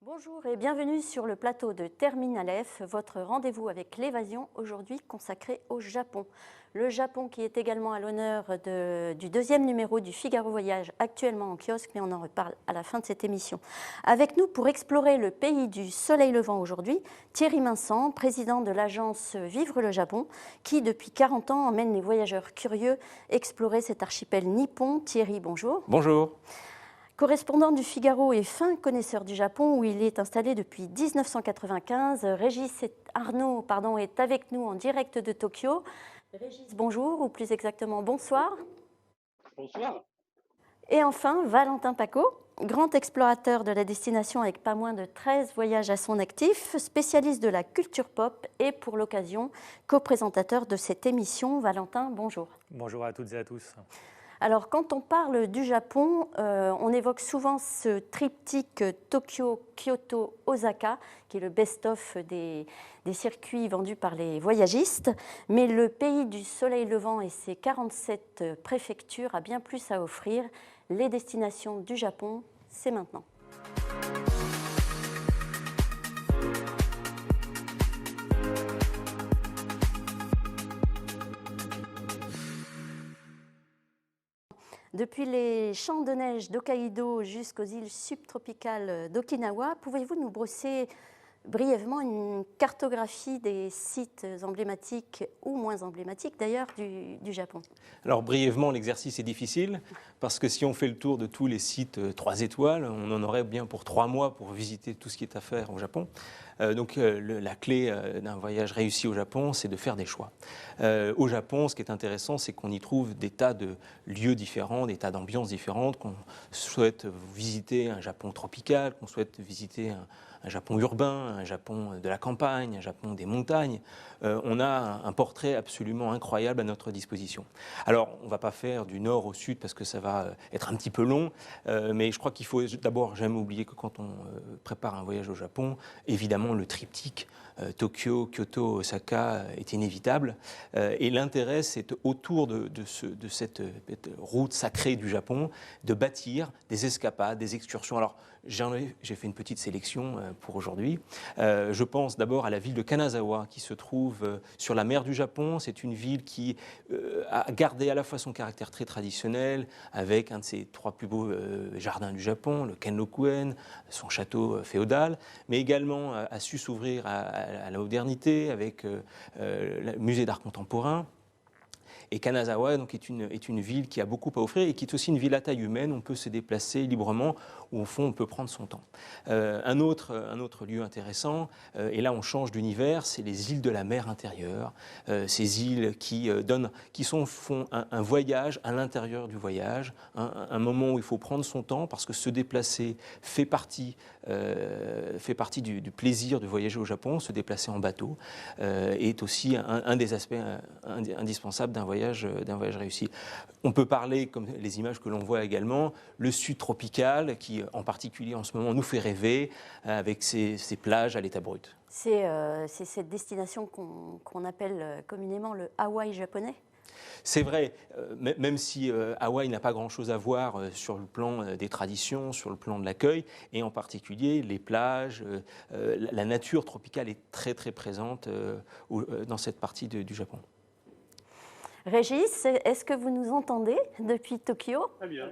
Bonjour et bienvenue sur le plateau de Terminal F, votre rendez-vous avec l'évasion, aujourd'hui consacré au Japon. Le Japon qui est également à l'honneur du deuxième numéro du Figaro Voyage, actuellement en kiosque, mais on en reparle à la fin de cette émission. Avec nous pour explorer le pays du soleil levant aujourd'hui, Thierry Vincent, président de l'agence Vivre le Japon, qui depuis 40 ans emmène les voyageurs curieux explorer cet archipel nippon. Thierry, bonjour. Bonjour. Correspondant du Figaro et fin connaisseur du Japon, où il est installé depuis 1995, Régis Arnaud est avec nous en direct de Tokyo. Régis, bonjour, ou plus exactement bonsoir. Bonsoir. Et enfin, Valentin Paco, grand explorateur de la destination avec pas moins de 13 voyages à son actif, spécialiste de la culture pop et pour l'occasion, co-présentateur de cette émission. Valentin, bonjour. Bonjour à toutes et à tous. Alors, quand on parle du Japon, on évoque souvent ce triptyque Tokyo, Kyoto, Osaka, qui est le best-of des circuits vendus par les voyagistes. Mais le pays du soleil levant et ses 47 préfectures a bien plus à offrir. Les destinations du Japon, c'est maintenant. Depuis les champs de neige d'Hokkaido jusqu'aux îles subtropicales d'Okinawa, pouvez-vous nous brosser brièvement une cartographie des sites emblématiques ou moins emblématiques d'ailleurs du Japon? Alors brièvement, l'exercice est difficile parce que si on fait le tour de tous les sites 3 étoiles, on en aurait bien pour 3 mois pour visiter tout ce qui est à faire au Japon. La clé d'un voyage réussi au Japon, c'est de faire des choix. Au Japon, ce qui est intéressant, c'est qu'on y trouve des tas de lieux différents, des tas d'ambiances différentes, qu'on souhaite visiter un Japon tropical, qu'on souhaite visiter un Japon urbain, un Japon de la campagne, un Japon des montagnes. On a un portrait absolument incroyable à notre disposition. Alors, on ne va pas faire du nord au sud parce que ça va être un petit peu long, mais je crois qu'il faut d'abord jamais oublier que quand on prépare un voyage au Japon, évidemment le triptyque Tokyo, Kyoto, Osaka est inévitable. Et l'intérêt, c'est autour de cette route sacrée du Japon, de bâtir des escapades, des excursions. Alors, j'ai fait une petite sélection pour aujourd'hui. Je pense d'abord à la ville de Kanazawa, qui se trouve sur la mer du Japon. C'est une ville qui a gardé à la fois son caractère très traditionnel, avec un de ses 3 plus beaux jardins du Japon, le Kenrokuen, son château féodal, mais également a su s'ouvrir à la modernité avec le musée d'art contemporain. Et Kanazawa donc, est une ville qui a beaucoup à offrir et qui est aussi une ville à taille humaine. On peut se déplacer librement, où au fond on peut prendre son temps. Un autre lieu intéressant, et là on change d'univers, c'est les îles de la mer intérieure. Ces îles qui font un voyage à l'intérieur du voyage, un moment où il faut prendre son temps parce que se déplacer fait partie du plaisir de voyager au Japon. Se déplacer en bateau est aussi un des aspects indispensables d'un voyage réussi. On peut parler, comme les images que l'on voit également, le sud tropical qui en particulier en ce moment nous fait rêver avec ses plages à l'état brut. C'est cette destination qu'on appelle communément le Hawaï japonais? C'est vrai, même si Hawaï n'a pas grand-chose à voir sur le plan des traditions, sur le plan de l'accueil, et en particulier les plages, la nature tropicale est très très présente dans cette partie du Japon. Régis, est-ce que vous nous entendez depuis Tokyo? Très bien.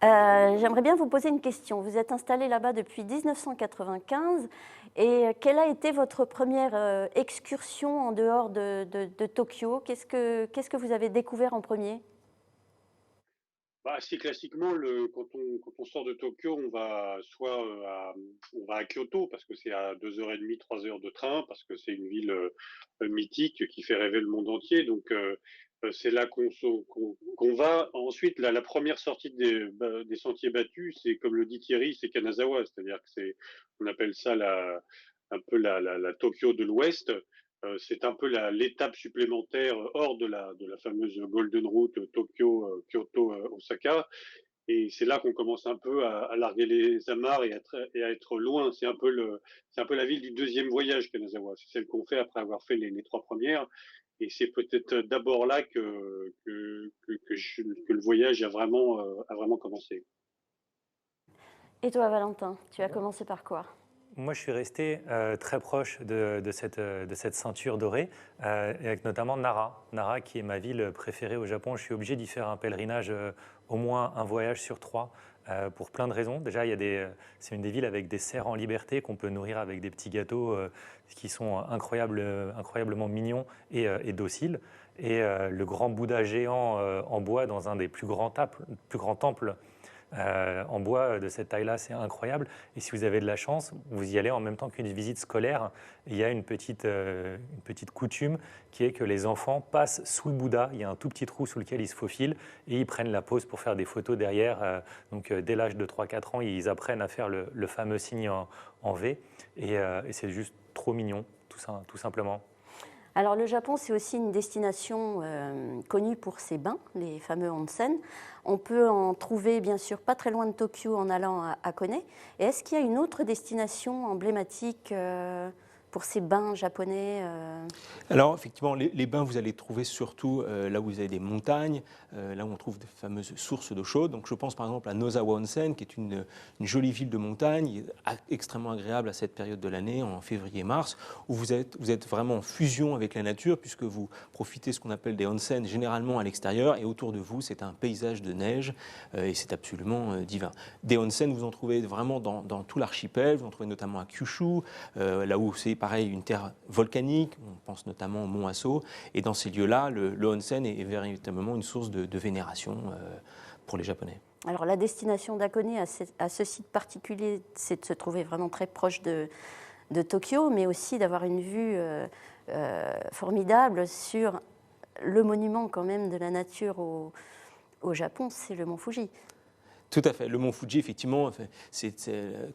J'aimerais bien vous poser une question. Vous êtes installé là-bas depuis 1995 et quelle a été votre première excursion en dehors de Tokyo? Qu'est-ce que vous avez découvert en premier? Assez classiquement, quand on sort de Tokyo, on va soit on va à Kyoto parce que c'est à 2h30, 3 heures de train, parce que c'est une ville mythique qui fait rêver le monde entier. Donc c'est là qu'on va. Ensuite, la première sortie des sentiers battus, c'est comme le dit Thierry, c'est Kanazawa, c'est-à-dire que on appelle ça un peu la Tokyo de l'Ouest. C'est un peu l'étape supplémentaire hors de la fameuse Golden Route Tokyo, Kyoto, Osaka. Et c'est là qu'on commence un peu à larguer les amarres et à être loin. C'est un peu la ville du deuxième voyage, Kanazawa. C'est celle qu'on fait après avoir fait les 3 premières. Et c'est peut-être d'abord là que le voyage a vraiment commencé. Et toi, Valentin, tu as commencé par quoi? Moi, je suis resté très proche de cette ceinture dorée, et avec notamment Nara. Nara, qui est ma ville préférée au Japon. Je suis obligé d'y faire un pèlerinage, au moins un voyage sur trois, pour plein de raisons. Déjà, c'est une des villes avec des cerfs en liberté qu'on peut nourrir avec des petits gâteaux qui sont incroyablement mignons et dociles. Et le grand Bouddha géant en bois dans un des plus grands temples en bois de cette taille-là, c'est incroyable. Et si vous avez de la chance, vous y allez en même temps qu'une visite scolaire. Il y a une petite coutume qui est que les enfants passent sous le Bouddha. Il y a un tout petit trou sous lequel ils se faufilent et ils prennent la pose pour faire des photos derrière. Donc dès l'âge de 3-4 ans, ils apprennent à faire le fameux signe en V. Et c'est juste trop mignon, tout simplement. Alors le Japon, c'est aussi une destination connue pour ses bains, les fameux onsen. On peut en trouver bien sûr pas très loin de Tokyo en allant à Kone. Et est-ce qu'il y a une autre destination emblématique pour ces bains japonais Alors, effectivement, les bains, vous allez trouver surtout là où vous avez des montagnes, là où on trouve des fameuses sources d'eau chaude. Donc, je pense par exemple à Nozawa Onsen, qui est une jolie ville de montagne, extrêmement agréable à cette période de l'année, en février-mars, où vous êtes vraiment en fusion avec la nature, puisque vous profitez de ce qu'on appelle des onsen, généralement à l'extérieur, et autour de vous, c'est un paysage de neige, et c'est absolument divin. Des onsen, vous en trouvez vraiment dans tout l'archipel, vous en trouvez notamment à Kyushu, là où c'est pareil, une terre volcanique, on pense notamment au mont Aso, et dans ces lieux-là, le onsen est véritablement une source de vénération pour les Japonais. Alors la destination d'Akone à ce site particulier, c'est de se trouver vraiment très proche de Tokyo, mais aussi d'avoir une vue formidable sur le monument quand même de la nature au Japon, c'est le mont Fuji. Tout à fait. Le mont Fuji, effectivement, c'est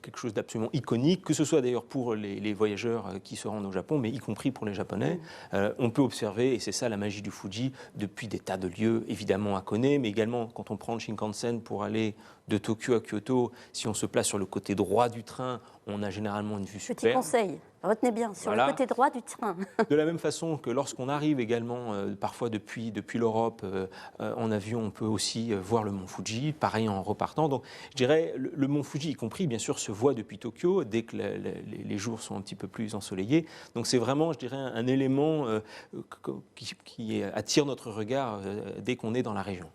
quelque chose d'absolument iconique, que ce soit d'ailleurs pour les voyageurs qui se rendent au Japon, mais y compris pour les Japonais. On peut observer, et c'est ça la magie du Fuji, depuis des tas de lieux, évidemment à Kone, mais également quand on prend le Shinkansen pour aller de Tokyo à Kyoto, si on se place sur le côté droit du train, on a généralement une vue superbe. Petit conseil, retenez bien, sur le côté droit du train. De la même façon que lorsqu'on arrive également, parfois depuis l'Europe, en avion, on peut aussi voir le mont Fuji, pareil en repartant. Donc je dirais, le mont Fuji y compris, bien sûr, se voit depuis Tokyo, dès que les jours sont un petit peu plus ensoleillés. Donc c'est vraiment, je dirais, un élément qui attire notre regard dès qu'on est dans la région.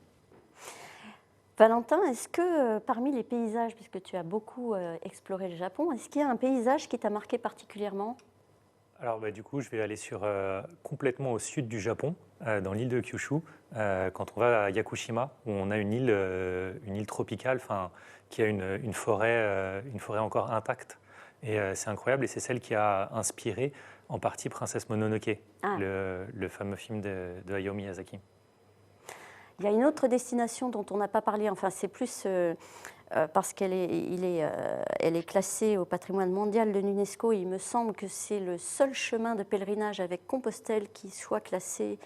Valentin, est-ce que parmi les paysages, puisque tu as beaucoup exploré le Japon, est-ce qu'il y a un paysage qui t'a marqué particulièrement ? Alors du coup, je vais aller complètement au sud du Japon, dans l'île de Kyushu, quand on va à Yakushima, où on a une île tropicale qui a une forêt encore intacte. Et c'est incroyable, et c'est celle qui a inspiré en partie Princesse Mononoke, le fameux film de Hayao Miyazaki. Il y a une autre destination dont on n'a pas parlé, enfin c'est plus parce qu'elle est classée au patrimoine mondial de l'UNESCO. Il me semble que c'est le seul chemin de pèlerinage avec Compostelle qui soit classé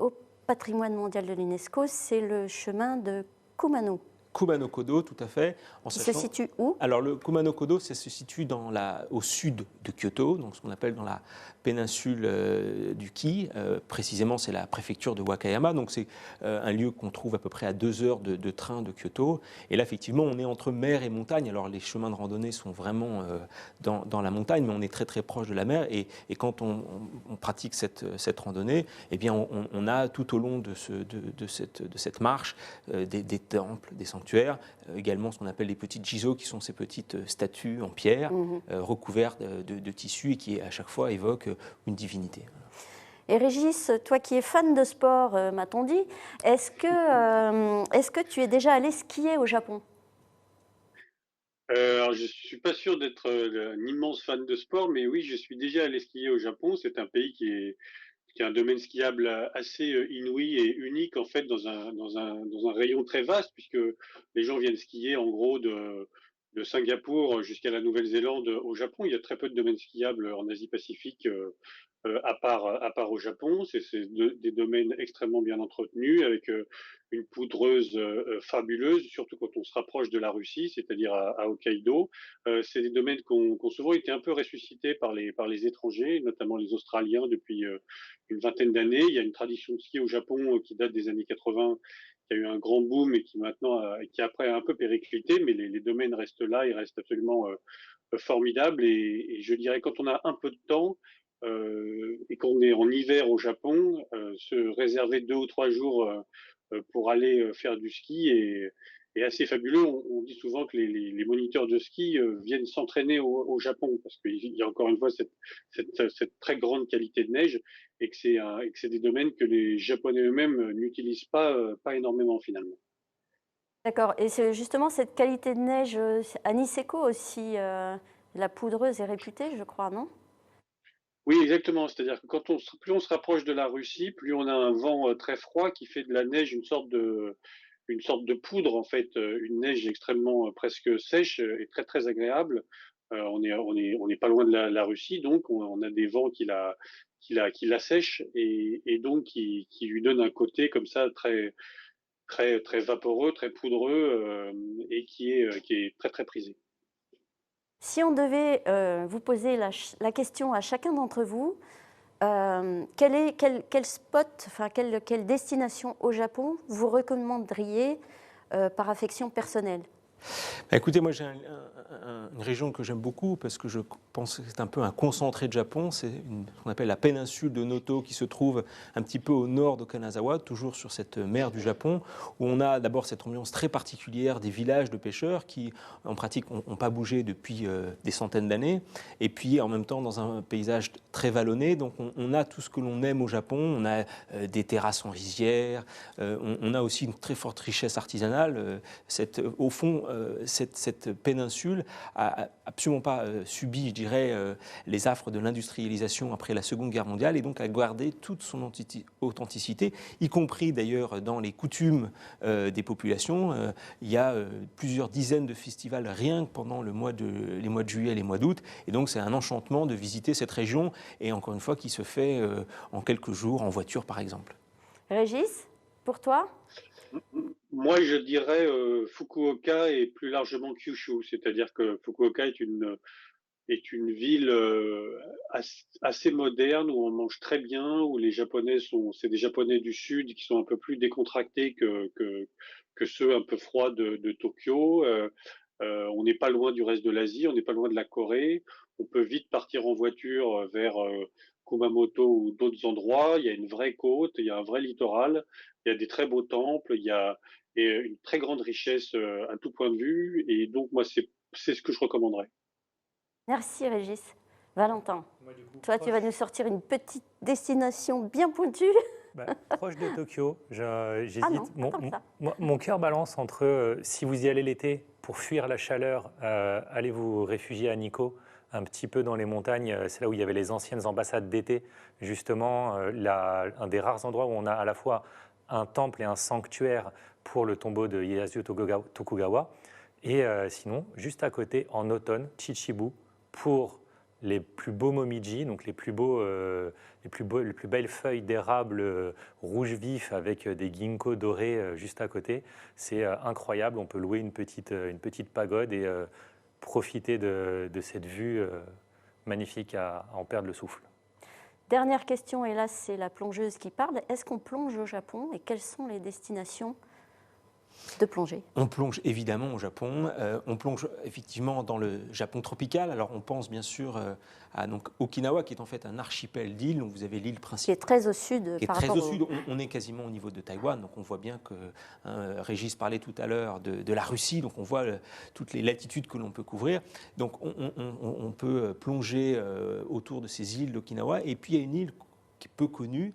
au patrimoine mondial de l'UNESCO, c'est le chemin de Kumano. Kumano-Kodo, tout à fait. Il se situe où ? Alors, le Kumano-Kodo, ça se situe au sud de Kyoto, donc ce qu'on appelle dans la péninsule du Ki. Précisément, c'est la préfecture de Wakayama. Donc, c'est un lieu qu'on trouve à peu près à 2 heures de train de Kyoto. Et là, effectivement, on est entre mer et montagne. Alors, les chemins de randonnée sont vraiment dans la montagne, mais on est très, très proche de la mer. Et quand on pratique cette randonnée, eh bien, on a tout au long de cette marche des temples, des sanctuaires, également ce qu'on appelle les petites jizo, qui sont ces petites statues en pierre recouvertes de tissus et qui à chaque fois évoquent une divinité. Et Régis, toi qui es fan de sport, m'a-t-on dit, est-ce que tu es déjà allé skier au Japon ? Alors, je suis pas sûr d'être un immense fan de sport, mais oui, je suis déjà allé skier au Japon. C'est un pays qui a un domaine skiable assez inouï et unique en fait dans un rayon très vaste, puisque les gens viennent skier en gros de Singapour jusqu'à la Nouvelle-Zélande au Japon. Il y a très peu de domaines skiables en Asie-Pacifique à part au Japon. C'est des domaines extrêmement bien entretenus avec une poudreuse fabuleuse, surtout quand on se rapproche de la Russie, c'est-à-dire à Hokkaido. C'est des domaines qui ont souvent été un peu ressuscités par les étrangers, notamment les Australiens depuis une vingtaine d'années. Il y a une tradition de ski au Japon qui date des années 80 qui a eu un grand boom et qui maintenant, qui après a un peu périclité, mais les domaines restent là, ils restent absolument formidables. Et je dirais, quand on a un peu de temps et qu'on est en hiver au Japon, se réserver 2 ou 3 jours pour aller faire du ski est assez fabuleux. On dit souvent que les moniteurs de ski viennent s'entraîner au Japon parce qu'il y a encore une fois cette très grande qualité de neige et que c'est des domaines que les Japonais eux-mêmes n'utilisent pas énormément finalement. D'accord. Et c'est justement cette qualité de neige à Niseko aussi, la poudreuse est réputée, je crois, non? Oui, exactement. C'est-à-dire que plus on se rapproche de la Russie, plus on a un vent très froid qui fait de la neige une sorte de poudre en fait, une neige extrêmement presque sèche et très très agréable. On n'est pas loin de la Russie, donc on a des vents qui la sèchent et donc qui lui donnent un côté comme ça très très très vaporeux, très poudreux et qui est très très prisé. Si on devait vous poser la question à chacun d'entre vous, quel spot, enfin quelle destination au Japon vous recommanderiez par affection personnelle? Écoutez, moi j'ai une région que j'aime beaucoup parce que je pense que c'est un peu un concentré de Japon. C'est ce qu'on appelle la péninsule de Noto qui se trouve un petit peu au nord de Kanazawa, toujours sur cette mer du Japon, où on a d'abord cette ambiance très particulière des villages de pêcheurs qui en pratique n'ont pas bougé depuis des centaines d'années, et puis en même temps dans un paysage très vallonné. Donc on a tout ce que l'on aime au Japon, on a des terrasses en rizière, on a aussi une très forte richesse artisanale. Au fond, cette péninsule a absolument pas subi, je dirais, les affres de l'industrialisation après la Seconde Guerre mondiale et donc a gardé toute son authenticité, y compris d'ailleurs dans les coutumes des populations. Il y a plusieurs dizaines de festivals rien que pendant les mois de juillet et les mois d'août, et donc c'est un enchantement de visiter cette région et encore une fois qui se fait en quelques jours en voiture par exemple. Régis, pour toi? Moi, je dirais Fukuoka et plus largement Kyushu, c'est-à-dire que Fukuoka est une ville assez moderne où on mange très bien, où les Japonais c'est des Japonais du Sud qui sont un peu plus décontractés que ceux un peu froids de Tokyo. On n'est pas loin du reste de l'Asie, on n'est pas loin de la Corée. On peut vite partir en voiture vers Kumamoto ou d'autres endroits. Il y a une vraie côte, il y a un vrai littoral, il y a des très beaux temples, il y a une très grande richesse à tout point de vue. Et donc, moi, c'est ce que je recommanderais. Merci Régis. Valentin, Moi, du coup, toi tu vas nous sortir une petite destination bien pointue. Proche de Tokyo, j'hésite. Ah non, pas comme ça. Mon cœur balance entre, si vous y allez l'été, pour fuir la chaleur, allez vous réfugier à Nikko, un petit peu dans les montagnes. C'est là où il y avait les anciennes ambassades d'été, justement, un des rares endroits où on a à la fois un temple et un sanctuaire pour le tombeau de Ieyasu Tokugawa. Et sinon, juste à côté, en automne, Chichibu, pour les plus beaux momiji, donc les plus belles feuilles d'érable rouge vif avec des ginkgo dorés juste à côté. C'est incroyable, on peut louer une petite pagode et profiter de cette vue magnifique à en perdre le souffle. Dernière question, et là c'est la plongeuse qui parle. Est-ce qu'on plonge au Japon et quelles sont les destinations de plongée? On plonge évidemment au Japon, on plonge effectivement dans le Japon tropical. Alors on pense bien sûr à donc, Okinawa qui est en fait un archipel d'îles. Donc vous avez l'île principale. Qui est très au sud. Qui est très au sud. On est quasiment au niveau de Taïwan. Donc on voit bien que Régis parlait tout à l'heure de la Russie. Donc on voit toutes les latitudes que l'on peut couvrir. Donc on peut plonger autour de ces îles d'Okinawa. Et puis il y a une île qui est peu connue,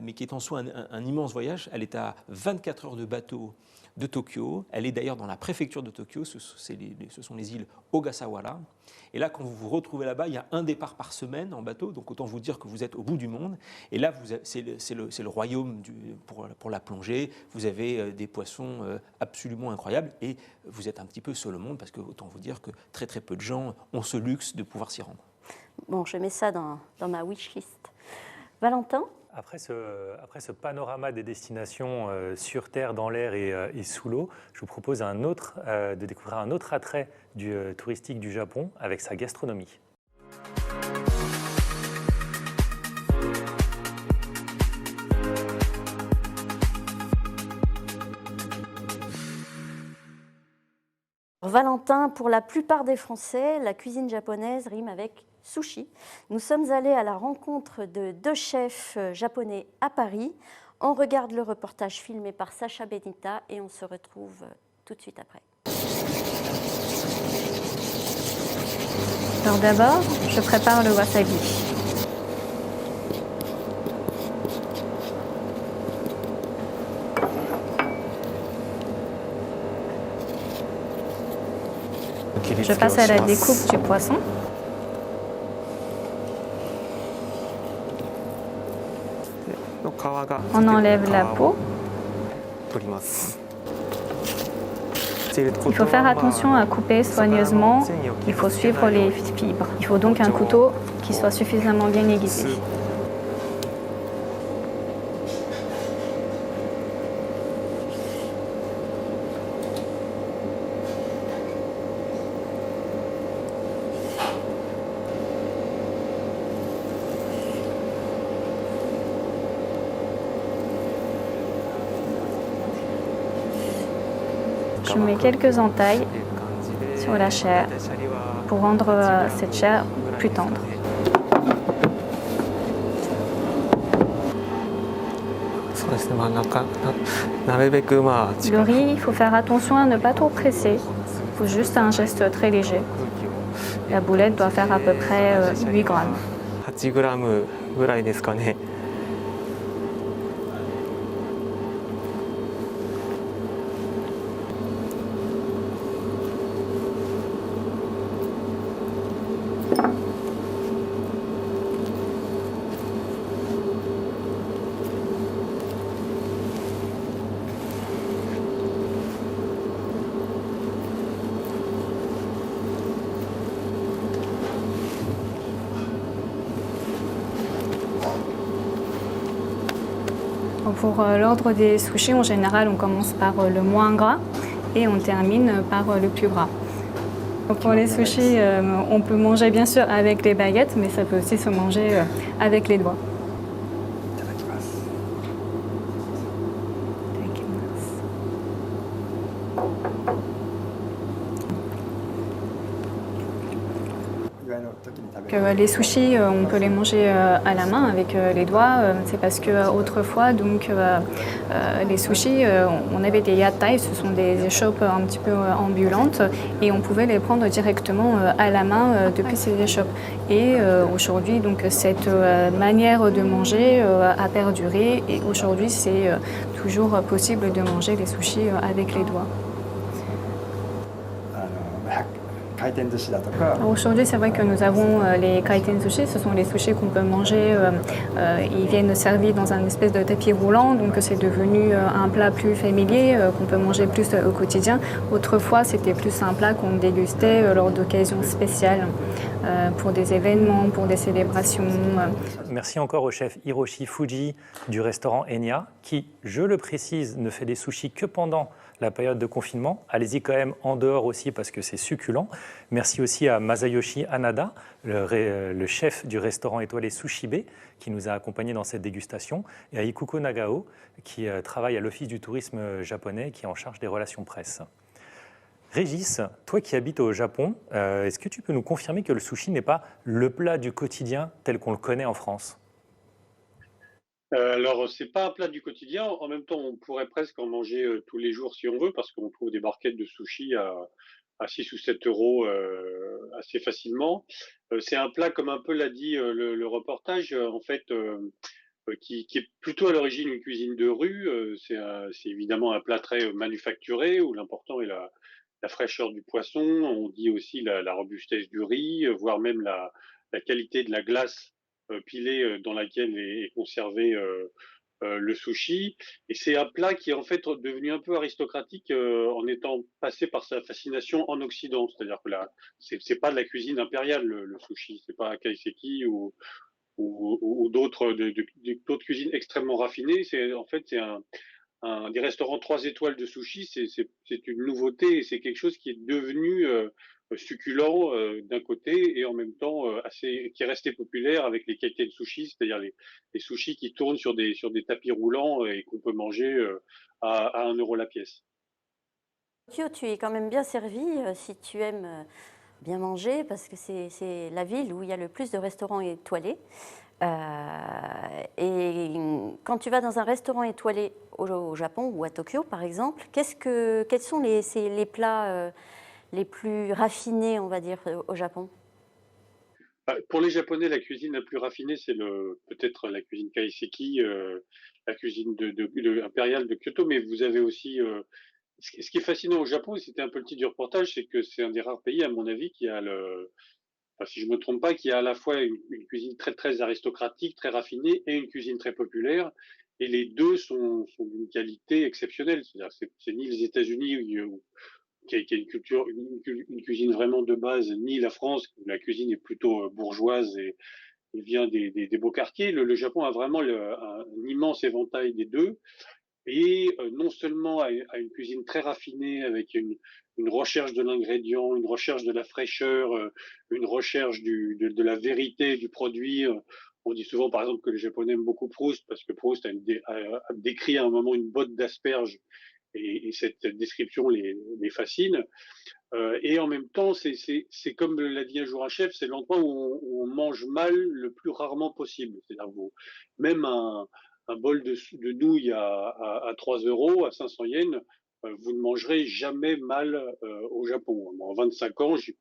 mais qui est en soi un immense voyage. Elle est à 24 heures de bateau de Tokyo. Elle est d'ailleurs dans la préfecture de Tokyo. Ce sont les îles Ogasawara. Et là, quand vous vous retrouvez là-bas, il y a un départ par semaine en bateau. Donc autant vous dire que vous êtes au bout du monde. Et là, c'est le royaume pour la plongée. Vous avez des poissons absolument incroyables. Et vous êtes un petit peu seul au monde parce que autant vous dire que très très peu de gens ont ce luxe de pouvoir s'y rendre. Bon, je mets ça dans ma wishlist. Valentin ? Après ce panorama des destinations sur terre, dans l'air et sous l'eau, je vous propose de découvrir un autre attrait touristique du Japon avec sa gastronomie. Valentin, pour la plupart des Français, la cuisine japonaise rime avec sushi. Nous sommes allés à la rencontre de 2 chefs japonais à Paris. On regarde le reportage filmé par Sacha Benita et on se retrouve tout de suite après. Alors d'abord, je prépare le wasabi. Je passe à la découpe du poisson. On enlève la peau. Il faut faire attention à couper soigneusement. Il faut suivre les fibres. Il faut donc un couteau qui soit suffisamment bien aiguisé. Je mets quelques entailles sur la chair pour rendre cette chair plus tendre. Le riz, il faut faire attention à ne pas trop presser. Il faut juste un geste très léger. La boulette doit faire à peu près 8 grammes. 8グラムぐらいですかね。Pour l'ordre des sushis, en général, on commence par le moins gras et on termine par le plus gras. Pour les sushis, on peut manger bien sûr avec les baguettes, mais ça peut aussi se manger avec les doigts. Les sushis, on peut les manger à la main avec les doigts. C'est parce que autrefois, donc, les sushis, on avait des yatai, ce sont des échoppes un petit peu ambulantes, et on pouvait les prendre directement à la main depuis ces échoppes. Et aujourd'hui, donc, cette manière de manger a perduré, et aujourd'hui, c'est toujours possible de manger les sushis avec les doigts. Aujourd'hui, c'est vrai que nous avons les kaiten sushi, ce sont les sushis qu'on peut manger, ils viennent servis dans un espèce de tapis roulant, donc c'est devenu un plat plus familier, qu'on peut manger plus au quotidien. Autrefois, c'était plus un plat qu'on dégustait lors d'occasions spéciales, pour des événements, pour des célébrations. Merci encore au chef Hiroshi Fuji du restaurant Enya, qui, je le précise, ne fait des sushis que pendant la période de confinement. Allez-y quand même en dehors aussi parce que c'est succulent. Merci aussi à Masayoshi Hanada, le chef du restaurant étoilé Sushibe, qui nous a accompagnés dans cette dégustation, et à Ikuko Nagao, qui travaille à l'Office du tourisme japonais, qui est en charge des relations presse. Régis, toi qui habites au Japon, est-ce que tu peux nous confirmer que le sushi n'est pas le plat du quotidien tel qu'on le connaît en France ? Alors, c'est pas un plat du quotidien. En même temps, on pourrait presque en manger tous les jours si on veut, parce qu'on trouve des barquettes de sushi à 6 ou 7 euros assez facilement. C'est un plat, comme un peu l'a dit le reportage, en fait, qui est plutôt à l'origine une cuisine de rue. C'est évidemment un plat très manufacturé, où l'important est la fraîcheur du poisson. On dit aussi la robustesse du riz, voire même la qualité de la glace pilée dans laquelle est conservé le sushi. Et c'est un plat qui est en fait devenu un peu aristocratique en étant passé par sa fascination en Occident. C'est-à-dire que là, c'est pas de la cuisine impériale le sushi, c'est pas kaiseki ou d'autres d'autres cuisines extrêmement raffinées. C'est en fait c'est des restaurants 3 étoiles de sushi, c'est une nouveauté et c'est quelque chose qui est devenu succulent d'un côté et en même temps qui est resté populaire avec les kaiten sushi, c'est-à-dire les sushis qui tournent sur des tapis roulants et qu'on peut manger à 1 euro la pièce. Tokyo, tu es quand même bien servi si tu aimes bien manger, parce que c'est la ville où il y a le plus de restaurants étoilés. Et quand tu vas dans un restaurant étoilé au Japon ou à Tokyo, par exemple, quels sont les plats les plus raffinés, on va dire, au Japon? Pour les Japonais, la cuisine la plus raffinée, c'est peut-être la cuisine kaiseki, la cuisine impériale de Kyoto, mais vous avez aussi ce qui est fascinant au Japon, et c'était un peu le titre du reportage, c'est que c'est un des rares pays, à mon avis, qui a enfin, si je me trompe pas, qui a à la fois une cuisine très très aristocratique, très raffinée, et une cuisine très populaire. Et les deux sont d'une qualité exceptionnelle. C'est-à-dire, c'est ni les États-Unis qui a une culture, une cuisine vraiment de base, ni la France où la cuisine est plutôt bourgeoise et vient des beaux quartiers. Le Japon a vraiment un immense éventail des deux, et non seulement à une cuisine très raffinée avec une recherche de l'ingrédient, une recherche de la fraîcheur, une recherche de la vérité du produit. On dit souvent, par exemple, que les Japonais aiment beaucoup Proust parce que Proust a décrit à un moment une botte d'asperges, et cette description les fascine. Et en même temps, c'est comme l'a dit un jour un chef, c'est l'endroit où on mange mal le plus rarement possible. C'est-à-dire, même un bol de nouilles à 3 euros, à 500 yens, vous ne mangerez jamais mal au Japon. En 25 ans, je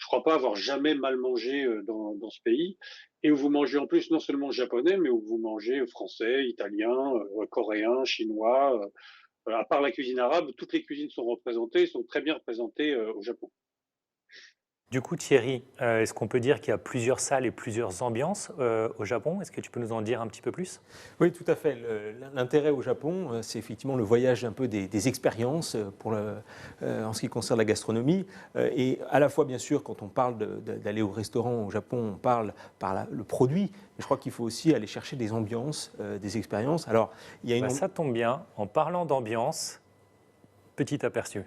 crois pas avoir jamais mal mangé dans ce pays. Et où vous mangez en plus non seulement japonais, mais où vous mangez français, italien, coréen, chinois. À part la cuisine arabe, toutes les cuisines sont représentées, sont très bien représentées au Japon. Du coup, Thierry, est-ce qu'on peut dire qu'il y a plusieurs salles et plusieurs ambiances au Japon? Est-ce que tu peux nous en dire un petit peu plus? Oui, tout à fait. L'intérêt au Japon, c'est effectivement le voyage un peu des expériences en ce qui concerne la gastronomie. Et à la fois, bien sûr, quand on parle d'aller au restaurant au Japon, on parle par le produit. Mais je crois qu'il faut aussi aller chercher des ambiances, des expériences. Alors, il y a Ça tombe bien. En parlant d'ambiance, petit aperçu.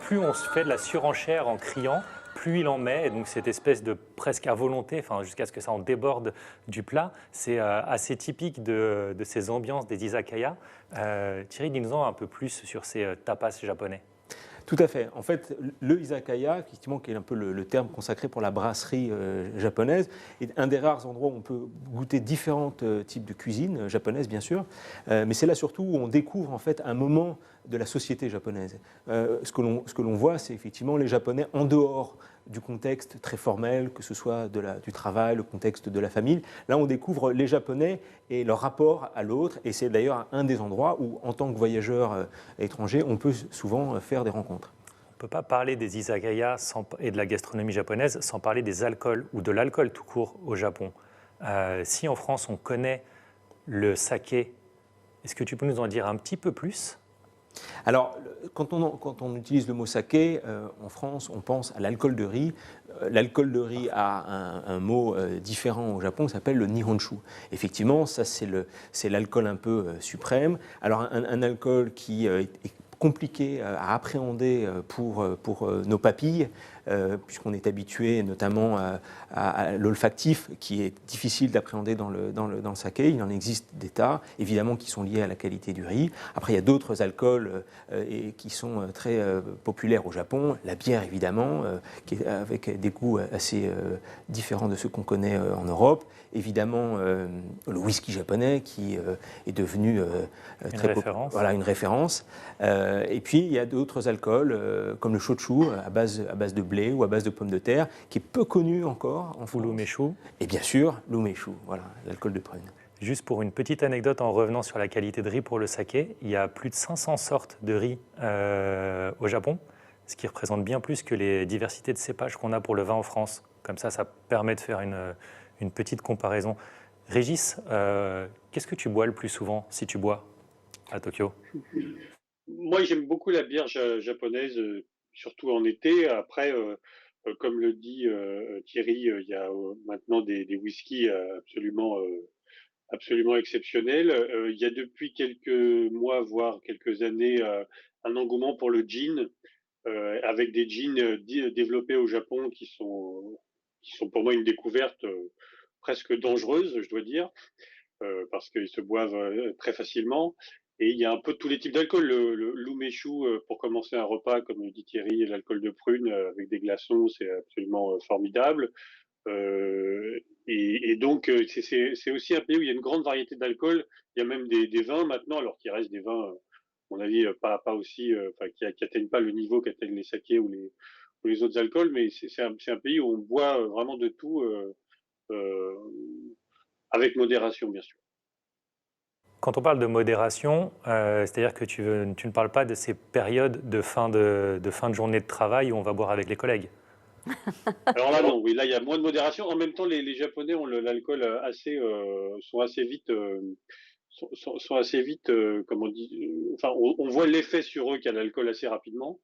Plus on se fait de la surenchère en criant, plus il en met, et donc cette espèce de presque à volonté, enfin, jusqu'à ce que ça en déborde du plat, c'est assez typique de ces ambiances des izakaya. Thierry, dis-nous-en un peu plus sur ces tapas japonais. Tout à fait. En fait, le izakaya, effectivement, qui est un peu le terme consacré pour la brasserie japonaise, est un des rares endroits où on peut goûter différents types de cuisine japonaise, bien sûr. Mais c'est là surtout où on découvre en fait un moment de la société japonaise. Ce que l'on voit, c'est effectivement les Japonais en dehors du contexte très formel, que ce soit du travail, le contexte de la famille. Là, on découvre les Japonais et leur rapport à l'autre. Et c'est d'ailleurs un des endroits où, en tant que voyageur étranger, on peut souvent faire des rencontres. On ne peut pas parler des izakaya et de la gastronomie japonaise sans parler des alcools ou de l'alcool tout court au Japon. Si en France, on connaît le saké, est-ce que tu peux nous en dire un petit peu plus ? Alors, quand on utilise le mot saké, en France, on pense à l'alcool de riz. L'alcool de riz a un mot différent au Japon qui s'appelle le nihonshu. Effectivement, ça c'est l'alcool un peu suprême. Alors, un alcool qui est compliqué à appréhender pour nos papilles, puisqu'on est habitué notamment à l'olfactif, qui est difficile d'appréhender dans le saké. Il en existe des tas, évidemment, qui sont liés à la qualité du riz. Après, il y a d'autres alcools qui sont très populaires au Japon. La bière, évidemment, qui est avec des goûts assez différents de ceux qu'on connaît en Europe. Évidemment, le whisky japonais, qui est devenu une référence. Et puis, il y a d'autres alcools, comme le shochu, à base de blé ou à base de pommes de terre, qui est peu connu encore en France. Ou l'umeshu. Et bien sûr, l'umeshu, voilà, l'alcool de prune. Juste pour une petite anecdote en revenant sur la qualité de riz pour le saké, il y a plus de 500 sortes de riz au Japon, ce qui représente bien plus que les diversités de cépages qu'on a pour le vin en France. Comme ça permet de faire une petite comparaison. Régis, qu'est-ce que tu bois le plus souvent, si tu bois, à Tokyo ? Moi, j'aime beaucoup la bière japonaise, surtout en été. Après, comme le dit Thierry, il y a maintenant des whiskies absolument absolument exceptionnel. Il y a depuis quelques mois, voire quelques années, un engouement pour le gin, avec des jeans développés au Japon qui sont pour moi une découverte presque dangereuse, je dois dire, parce qu'ils se boivent très facilement. Et il y a un peu de tous les types d'alcool. L'umeshu, pour commencer un repas, comme le dit Thierry, et l'alcool de prune avec des glaçons, c'est absolument formidable. Et donc, c'est aussi un pays où il y a une grande variété d'alcool. Il y a même des vins maintenant, alors qu'il reste des vins, à mon avis, pas aussi, qui atteignent pas le niveau qu'atteignent les sakés ou les autres alcools, mais c'est un pays où on boit vraiment de tout, euh, avec modération, bien sûr. Quand on parle de modération, c'est-à-dire que tu ne parles pas de ces périodes de fin de journée de travail où on va boire avec les collègues. Alors là, non, oui, là, il y a moins de modération. En même temps, les Japonais ont l'alcool sont assez vite, sont assez vite, comme on dit, enfin, on voit l'effet sur eux qu'il y a l'alcool assez rapidement.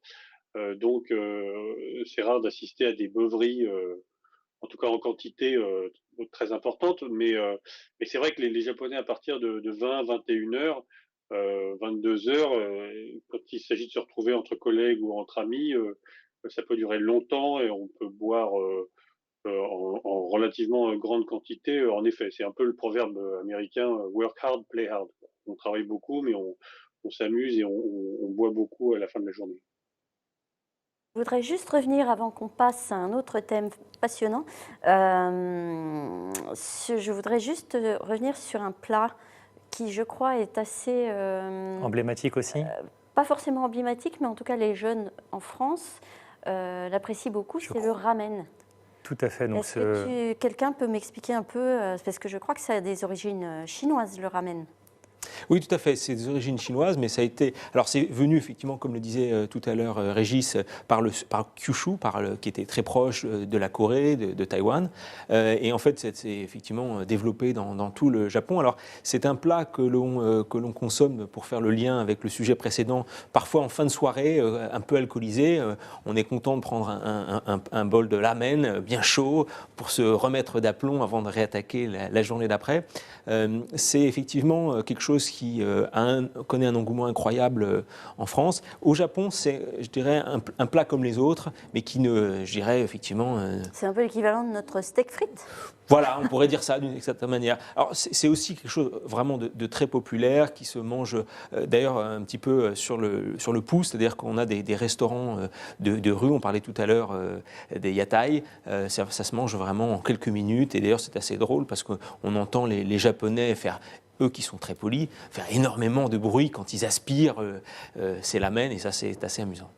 Donc, c'est rare d'assister à des beuveries, en tout cas en quantité très importante. Mais c'est vrai que les Japonais, à partir de 20, 21 heures, 22 heures, quand il s'agit de se retrouver entre collègues ou entre amis, ça peut durer longtemps et on peut boire en relativement grande quantité. En effet, c'est un peu le proverbe américain work hard, play hard. On travaille beaucoup, mais on s'amuse et on boit beaucoup à la fin de la journée. Je voudrais juste revenir, avant qu'on passe à un autre thème passionnant, je voudrais juste revenir sur un plat qui, je crois, est assez... Emblématique aussi pas forcément emblématique, mais en tout cas, les jeunes en France l'apprécient beaucoup, c'est le ramen. Tout à fait. Est-ce que quelqu'un peut m'expliquer un peu, parce que je crois que ça a des origines chinoises, le ramen. Oui, tout à fait. C'est des origines chinoises, mais ça a été. Alors, c'est venu effectivement, comme le disait tout à l'heure Régis, par Kyushu, qui était très proche de la Corée, de Taïwan. Et en fait, c'est effectivement développé dans tout le Japon. Alors, c'est un plat que l'on consomme pour faire le lien avec le sujet précédent, parfois en fin de soirée, un peu alcoolisé. On est content de prendre un bol de ramen bien chaud pour se remettre d'aplomb avant de réattaquer la journée d'après. C'est effectivement quelque chose qui connaît un engouement incroyable en France. Au Japon, c'est, je dirais, un plat comme les autres, mais qui ne, je dirais, effectivement... C'est un peu l'équivalent de notre steak frites. Voilà, on pourrait dire ça d'une certaine manière. Alors, c'est aussi quelque chose vraiment de très populaire, qui se mange d'ailleurs un petit peu sur le pouce, c'est-à-dire qu'on a des restaurants de rue, on parlait tout à l'heure des yatai, ça se mange vraiment en quelques minutes, et d'ailleurs c'est assez drôle parce qu'on entend les Japonais faire, eux qui sont très polis, faire énormément de bruit quand ils aspirent ces ramen, et ça c'est assez amusant.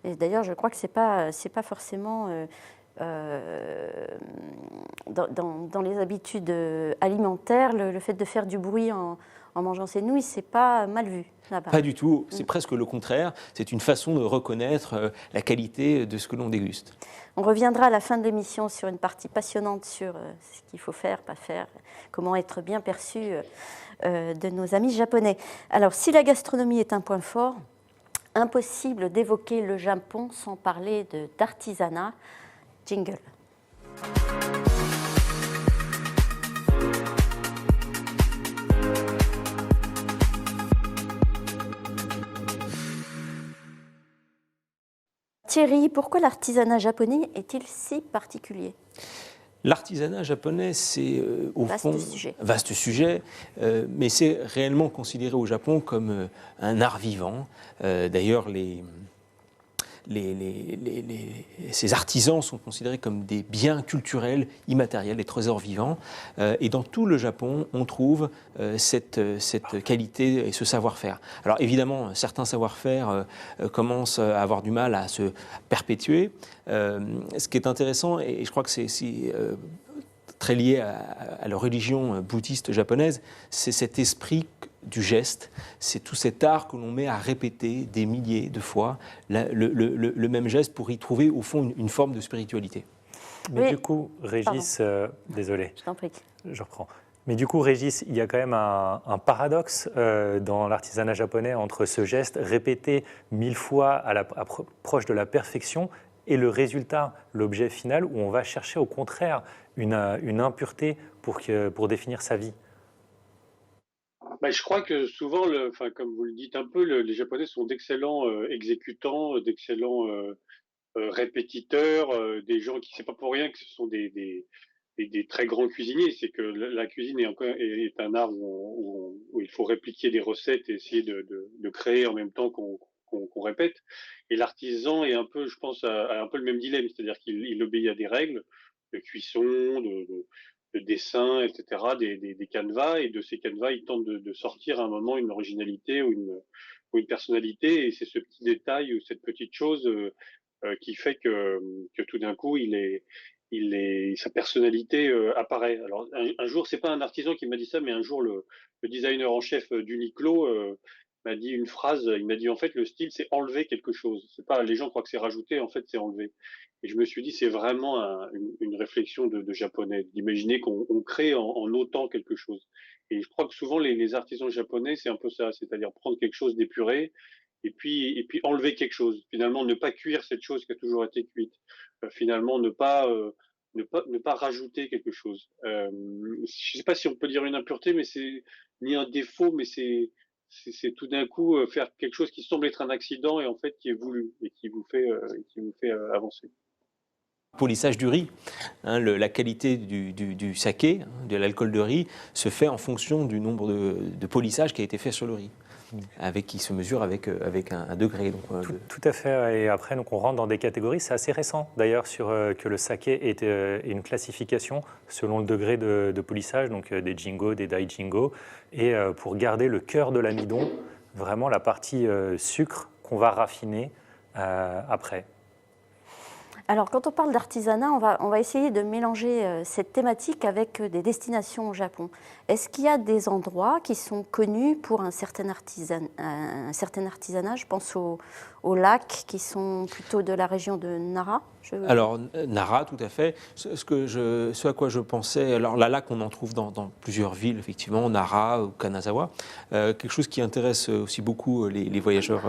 Et d'ailleurs, je crois que c'est pas forcément dans les habitudes alimentaires, le fait de faire du bruit en mangeant ses nouilles, c'est pas mal vu là-bas. Pas du tout, c'est presque le contraire. C'est une façon de reconnaître la qualité de ce que l'on déguste. On reviendra à la fin de l'émission sur une partie passionnante sur ce qu'il faut faire, pas faire, comment être bien perçu de nos amis japonais. Alors, si la gastronomie est un point fort, impossible d'évoquer le Japon sans parler d'artisanat. Jingle. Thierry, pourquoi l'artisanat japonais est-il si particulier ? L'artisanat japonais, c'est au fond vaste sujet, mais c'est réellement considéré au Japon comme un art vivant. D'ailleurs, ces artisans sont considérés comme des biens culturels immatériels, des trésors vivants. Et dans tout le Japon, on trouve cette qualité et ce savoir-faire. Alors évidemment, certains savoir-faire commencent à avoir du mal à se perpétuer. Ce qui est intéressant, et je crois que c'est très lié à la religion bouddhiste japonaise, c'est cet esprit du geste, c'est tout cet art que l'on met à répéter des milliers de fois le même geste pour y trouver au fond une forme de spiritualité. Mais oui. Du coup, Régis, désolé, je t'en prie. Je reprends. Mais du coup, Régis, il y a quand même un paradoxe dans l'artisanat japonais entre ce geste répété 1000 fois proche de la perfection et le résultat, l'objet final, où on va chercher au contraire une impureté pour définir sa vie. Bah, je crois que souvent, enfin, comme vous le dites un peu, les Japonais sont d'excellents exécutants, d'excellents répétiteurs, des gens qui, c'est pas pour rien que ce sont des très grands cuisiniers. C'est que la cuisine est un art où il faut répliquer des recettes et essayer de créer en même temps qu'on répète. Et l'artisan est un peu, je pense, a un peu le même dilemme, c'est-à-dire qu'il obéit à des règles de cuisson, de dessin, etc., des canevas, et de ces canevas, il tente de sortir à un moment une originalité ou une personnalité, et c'est ce petit détail ou cette petite chose qui fait que tout d'un coup, sa personnalité apparaît. Alors un jour, c'est pas un artisan qui m'a dit ça, mais un jour le designer en chef d'Uniqlo m'a dit une phrase. Il m'a dit en fait le style c'est enlever quelque chose. C'est pas les gens croient que c'est rajouter, en fait c'est enlever. Et je me suis dit c'est vraiment une réflexion de japonais, d'imaginer qu'on crée en ôtant quelque chose. Et je crois que souvent les artisans japonais c'est un peu ça, c'est-à-dire prendre quelque chose d'épuré et puis enlever quelque chose. Finalement, ne pas cuire cette chose qui a toujours été cuite. Finalement, ne pas rajouter quelque chose. Je ne sais pas si on peut dire une impureté, mais c'est ni un défaut, mais c'est tout d'un coup faire quelque chose qui semble être un accident et en fait qui est voulu et qui vous fait avancer. Polissage du riz. La qualité du saké, de l'alcool de riz, se fait en fonction du nombre de polissages qui a été fait sur le riz, qui se mesure avec un degré. Donc, Tout à fait. Et après, donc, on rentre dans des catégories. C'est assez récent, d'ailleurs, sur que le saké ait une classification selon le degré de polissage, donc des jingo, des dai jingo, et pour garder le cœur de l'amidon, vraiment la partie sucre qu'on va raffiner après. Alors, quand on parle d'artisanat, on va essayer de mélanger cette thématique avec des destinations au Japon. Est-ce qu'il y a des endroits qui sont connus pour un certain artisanat? Je pense aux lacs qui sont plutôt de la région de Nara. Alors, Nara, tout à fait. Ce à quoi je pensais, alors la lac, on en trouve dans plusieurs villes, effectivement, Nara ou Kanazawa. Quelque chose qui intéresse aussi beaucoup les voyageurs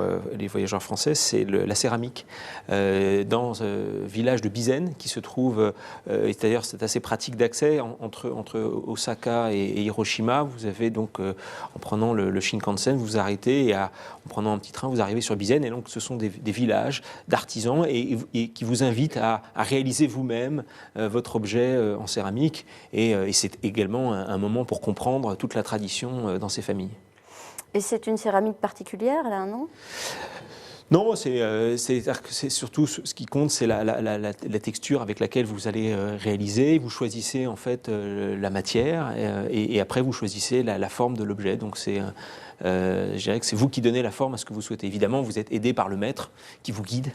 français, c'est la céramique. Dans village de Bizen, qui se trouve, et d'ailleurs c'est assez pratique d'accès, entre Osaka et Hiroshima. Vous avez donc, en prenant le Shinkansen, vous arrêtez, et en prenant un petit train, vous arrivez sur Bizen. Et donc ce sont des villages d'artisans et qui vous invitent à réaliser vous-même votre objet en céramique. Et c'est également un moment pour comprendre toute la tradition dans ces familles. Et c'est une céramique particulière, là, non ? Non, c'est surtout ce qui compte, c'est la texture avec laquelle vous allez réaliser. Vous choisissez en fait la matière et après vous choisissez la forme de l'objet. Donc je dirais que c'est vous qui donnez la forme à ce que vous souhaitez. Évidemment, vous êtes aidé par le maître qui vous guide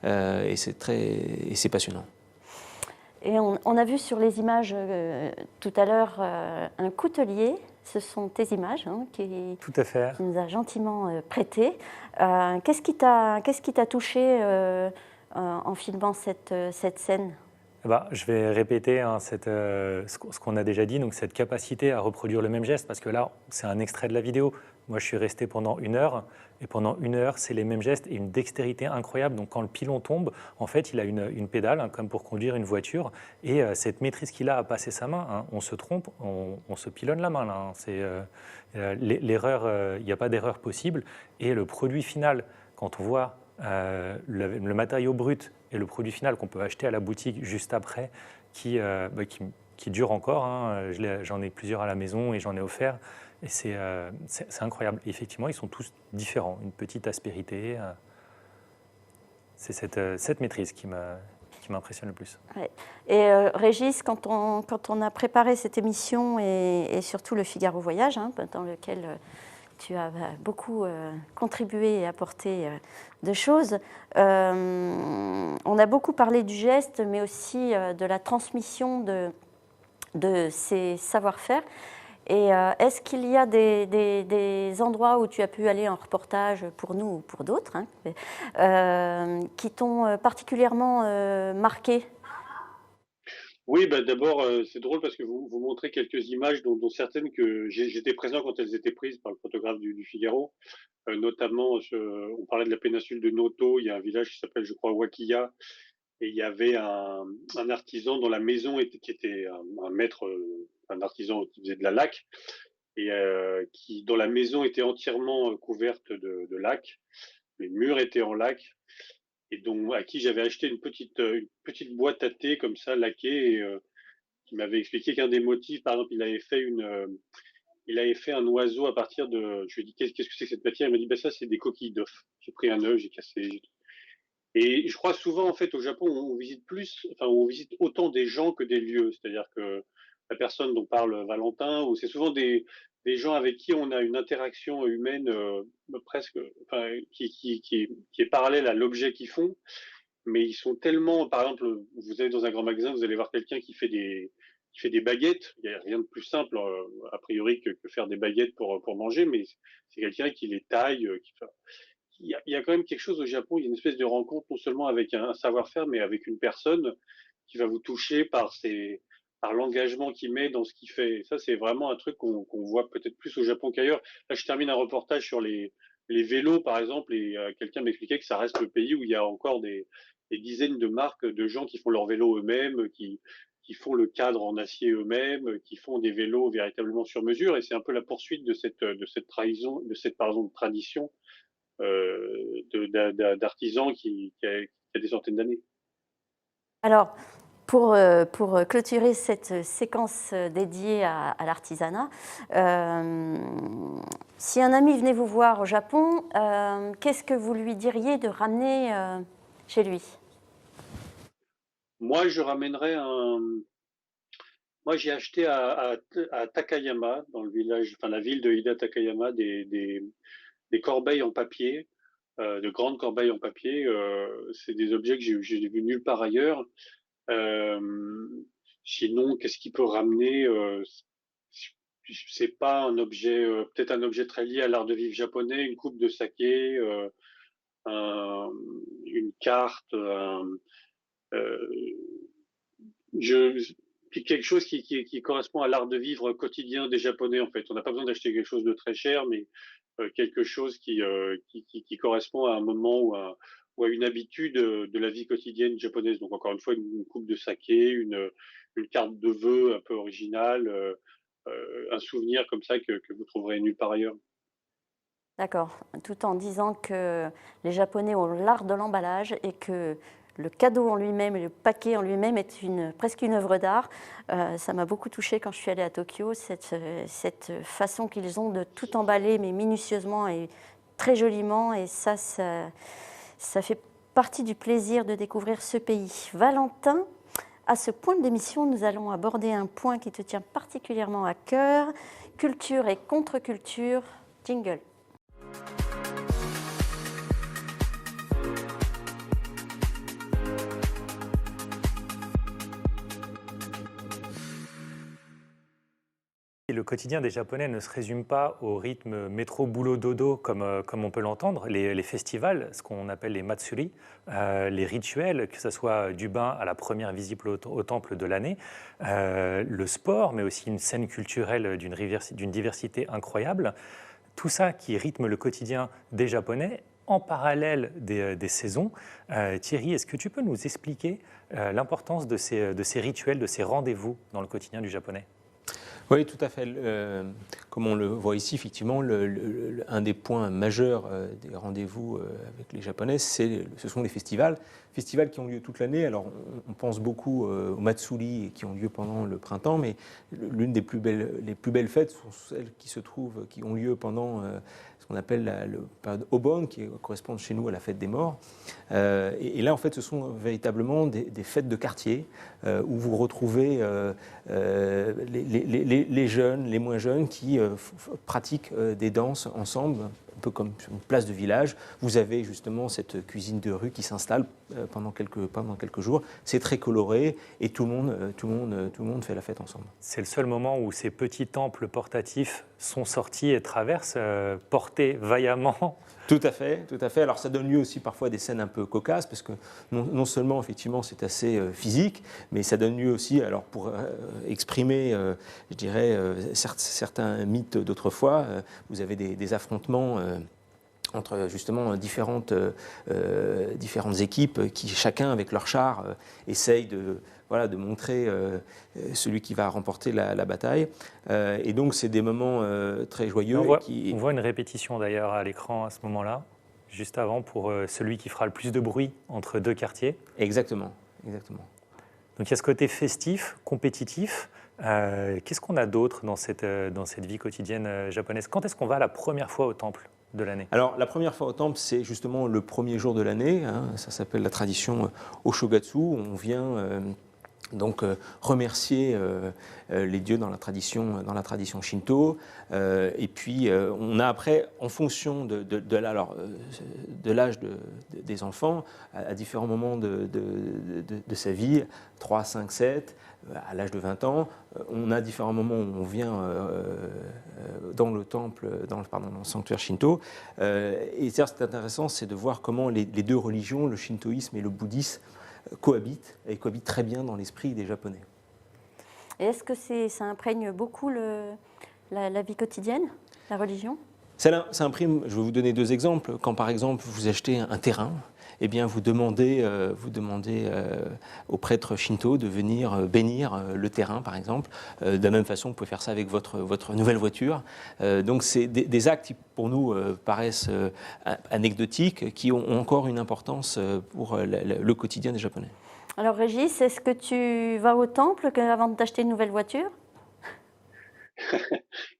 et c'est passionnant. Et on a vu sur les images tout à l'heure un coutelier. Ce sont tes images Tout à fait. qui nous a gentiment prêtées. Qu'est-ce qui t'a touché en filmant cette scène ? Je vais répéter ce qu'on a déjà dit, donc cette capacité à reproduire le même geste, parce que là, c'est un extrait de la vidéo. Moi, je suis resté pendant 1 heure, et pendant 1 heure, c'est les mêmes gestes et une dextérité incroyable. Donc, quand le pilon tombe, en fait, il a une pédale, comme pour conduire une voiture, et cette maîtrise qu'il a à passer sa main, on se trompe, on se pilonne la main, là. L'erreur, il n'y a pas d'erreur possible, et le produit final, quand on voit le matériau brut et le produit final qu'on peut acheter à la boutique juste après, qui dure encore. J'en ai plusieurs à la maison et j'en ai offert. Et c'est incroyable. Et effectivement, ils sont tous différents. Une petite aspérité. C'est cette maîtrise qui m'impressionne le plus. Ouais. Et Régis, quand on a préparé cette émission et surtout le Figaro Voyage, dans lequel tu as beaucoup contribué et apporté de choses. On a beaucoup parlé du geste, mais aussi de la transmission de ces savoir-faire. Et est-ce qu'il y a des endroits où tu as pu aller en reportage pour nous ou pour d'autres qui t'ont particulièrement marqué ? Oui, d'abord, c'est drôle parce que vous montrez quelques images dont certaines que j'étais présent quand elles étaient prises par le photographe du Figaro. Notamment, on parlait de la péninsule de Noto, il y a un village qui s'appelle, je crois, Wakiya, et il y avait un artisan dont la maison qui était un maître, un artisan qui faisait de la laque, et dont la maison était entièrement couverte de lac. Les murs étaient en lac et à qui j'avais acheté une petite boîte à thé comme ça laquée et qui m'avait expliqué qu'un des motifs, par exemple, il avait fait un oiseau à partir de. Je lui ai dit qu'est-ce que c'est que cette matière? Il m'a dit ça c'est des coquilles d'œufs. J'ai pris un œuf, j'ai cassé. Et je crois souvent en fait au Japon on visite autant des gens que des lieux. C'est-à-dire que la personne dont parle Valentin, ou c'est souvent des gens avec qui on a une interaction humaine presque, enfin, qui est parallèle à l'objet qu'ils font, mais ils sont tellement, par exemple, vous allez dans un grand magasin, vous allez voir quelqu'un qui fait des baguettes. Il n'y a rien de plus simple, a priori, que faire des baguettes pour manger, mais c'est quelqu'un qui les taille. Il y a quand même quelque chose au Japon, il y a une espèce de rencontre, non seulement avec un savoir-faire, mais avec une personne qui va vous toucher par l'engagement qu'il met dans ce qu'il fait. Et ça, c'est vraiment un truc qu'on voit peut-être plus au Japon qu'ailleurs. Là, je termine un reportage sur les vélos, par exemple, et quelqu'un m'expliquait que ça reste le pays où il y a encore des dizaines de marques de gens qui font leurs vélos eux-mêmes, qui font le cadre en acier eux-mêmes, qui font des vélos véritablement sur mesure. Et c'est un peu la poursuite de cette tradition d'artisans qui a des centaines d'années. Alors, pour clôturer cette séquence dédiée à l'artisanat, si un ami venait vous voir au Japon, qu'est-ce que vous lui diriez de ramener chez lui? Moi, je ramènerais Moi, j'ai acheté à Takayama, dans le village, enfin la ville de Hida Takayama, des corbeilles en papier, de grandes corbeilles en papier. C'est des objets que j'ai vus nulle part ailleurs. Sinon, qu'est-ce qu'il peut ramener c'est pas un objet, peut-être un objet très lié à l'art de vivre japonais, une coupe de saké, une carte, je, quelque chose qui correspond à l'art de vivre quotidien des Japonais, en fait. On n'a pas besoin d'acheter quelque chose de très cher, mais quelque chose qui correspond à un moment ou à une habitude de la vie quotidienne japonaise. Donc, encore une fois, une coupe de saké, une carte de vœux un peu originale, un souvenir comme ça que vous trouverez nulle part ailleurs. D'accord, tout en disant que les Japonais ont l'art de l'emballage et que le cadeau en lui-même et le paquet en lui-même est presque une œuvre d'art. Ça m'a beaucoup touchée quand je suis allée à Tokyo, cette façon qu'ils ont de tout emballer, mais minutieusement et très joliment. Et ça fait partie du plaisir de découvrir ce pays. Valentin, à ce point de l'émission, nous allons aborder un point qui te tient particulièrement à cœur, culture et contre-culture. Jingle. Le quotidien des Japonais ne se résume pas au rythme métro-boulot-dodo comme on peut l'entendre. Les festivals, ce qu'on appelle les matsuri, les rituels, que ce soit du bain à la première visite au temple de l'année, le sport, mais aussi une scène culturelle d'une diversité incroyable, tout ça qui rythme le quotidien des Japonais en parallèle des saisons. Thierry, est-ce que tu peux nous expliquer l'importance de ces rituels, de ces rendez-vous dans le quotidien du Japonais ? Oui, tout à fait. Comme on le voit ici, effectivement, un des points majeurs des rendez-vous avec les Japonais, ce sont les festivals. Festivals qui ont lieu toute l'année. Alors, on pense beaucoup aux Matsuri qui ont lieu pendant le printemps, mais les plus belles fêtes sont celles qui ont lieu pendant ce qu'on appelle la période Obon, qui correspond chez nous à la fête des morts. Et là, en fait, ce sont véritablement des fêtes de quartier où vous retrouvez les jeunes, les moins jeunes qui pratiquent des danses ensemble, un peu comme sur une place de village. Vous avez justement cette cuisine de rue qui s'installe pendant quelques jours. C'est très coloré et tout le monde fait la fête ensemble. C'est le seul moment où ces petits temples portatifs sont sortis et traversent, portés vaillamment. Tout à fait, tout à fait. Alors ça donne lieu aussi parfois à des scènes un peu cocasses, parce que non seulement effectivement c'est assez physique, mais ça donne lieu aussi, alors pour exprimer, je dirais, certains mythes d'autrefois, vous avez des affrontements entre justement différentes équipes qui, chacun avec leur char, essayent de montrer celui qui va remporter la bataille. Et donc, c'est des moments très joyeux. On voit une répétition d'ailleurs à l'écran à ce moment-là, juste avant, pour celui qui fera le plus de bruit entre deux quartiers. Exactement, exactement. Donc, il y a ce côté festif, compétitif. Qu'est-ce qu'on a d'autre dans cette vie quotidienne japonaise? Quand est-ce qu'on va la première fois au temple de l'année? Alors, la première fois au temple, c'est justement le premier jour de l'année. Ça s'appelle la tradition Oshogatsu. On vient donc remercier les dieux dans la tradition shinto. Et puis, on a après, en fonction de l'âge des enfants, à différents moments de sa vie, 3, 5, 7, à l'âge de 20 ans, on a différents moments où on vient dans le temple, dans le sanctuaire shinto. Et c'est intéressant, c'est de voir comment les deux religions, le shintoïsme et le bouddhisme, cohabitent très bien dans l'esprit des Japonais. Et est-ce que ça imprègne beaucoup la vie quotidienne, la religion? Ça imprime, je vais vous donner 2 exemples. Quand par exemple vous achetez un terrain, eh bien vous demandez au prêtre shinto de venir bénir le terrain, par exemple. De la même façon, vous pouvez faire ça avec votre nouvelle voiture. Donc c'est des actes qui, pour nous, paraissent anecdotiques, qui ont encore une importance pour le quotidien des Japonais. Alors Régis, est-ce que tu vas au temple avant de t'acheter une nouvelle voiture?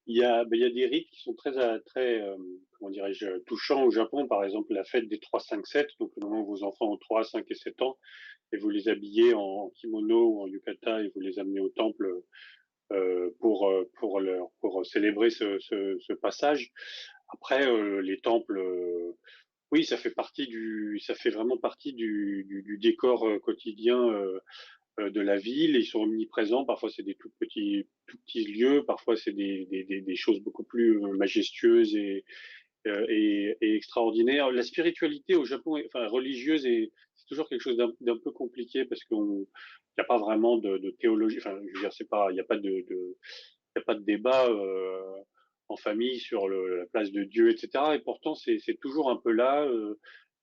Il y a des rites qui sont très comment dirais-je, touchants au Japon. Par exemple, la fête des 3, 5, 7. Donc, le moment où vos enfants ont 3, 5 et 7 ans, et vous les habillez en kimono ou en yukata et vous les amenez au temple pour célébrer ce passage. Après, les temples, oui, ça fait vraiment partie du décor quotidien de la ville. Ils sont omniprésents. Parfois, c'est des tout petits lieux. Parfois, c'est des choses beaucoup plus majestueuses et extraordinaires. La spiritualité au Japon, enfin religieuse, c'est toujours quelque chose d'un peu compliqué parce qu'il n'y a pas vraiment de théologie. Enfin, je veux dire, il n'y a pas de débat en famille sur la place de Dieu, etc. Et pourtant, c'est toujours un peu là.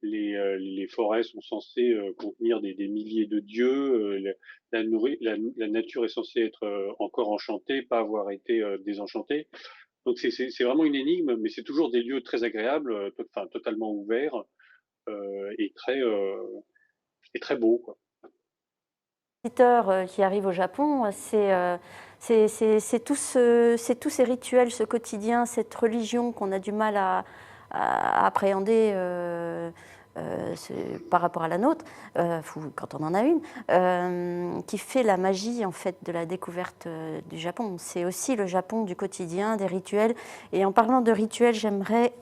Les forêts sont censées contenir des milliers de dieux. La nature est censée être encore enchantée, pas avoir été désenchantée. Donc c'est vraiment une énigme, mais c'est toujours des lieux très agréables, totalement ouverts et très beaux, quoi. Les visiteurs qui arrivent au Japon, c'est tous ces rituels, ce quotidien, cette religion qu'on a du mal à appréhender par rapport à la nôtre, quand on en a une, qui fait la magie en fait de la découverte du Japon. C'est aussi le Japon du quotidien, des rituels. Et en parlant de rituels, j'aimerais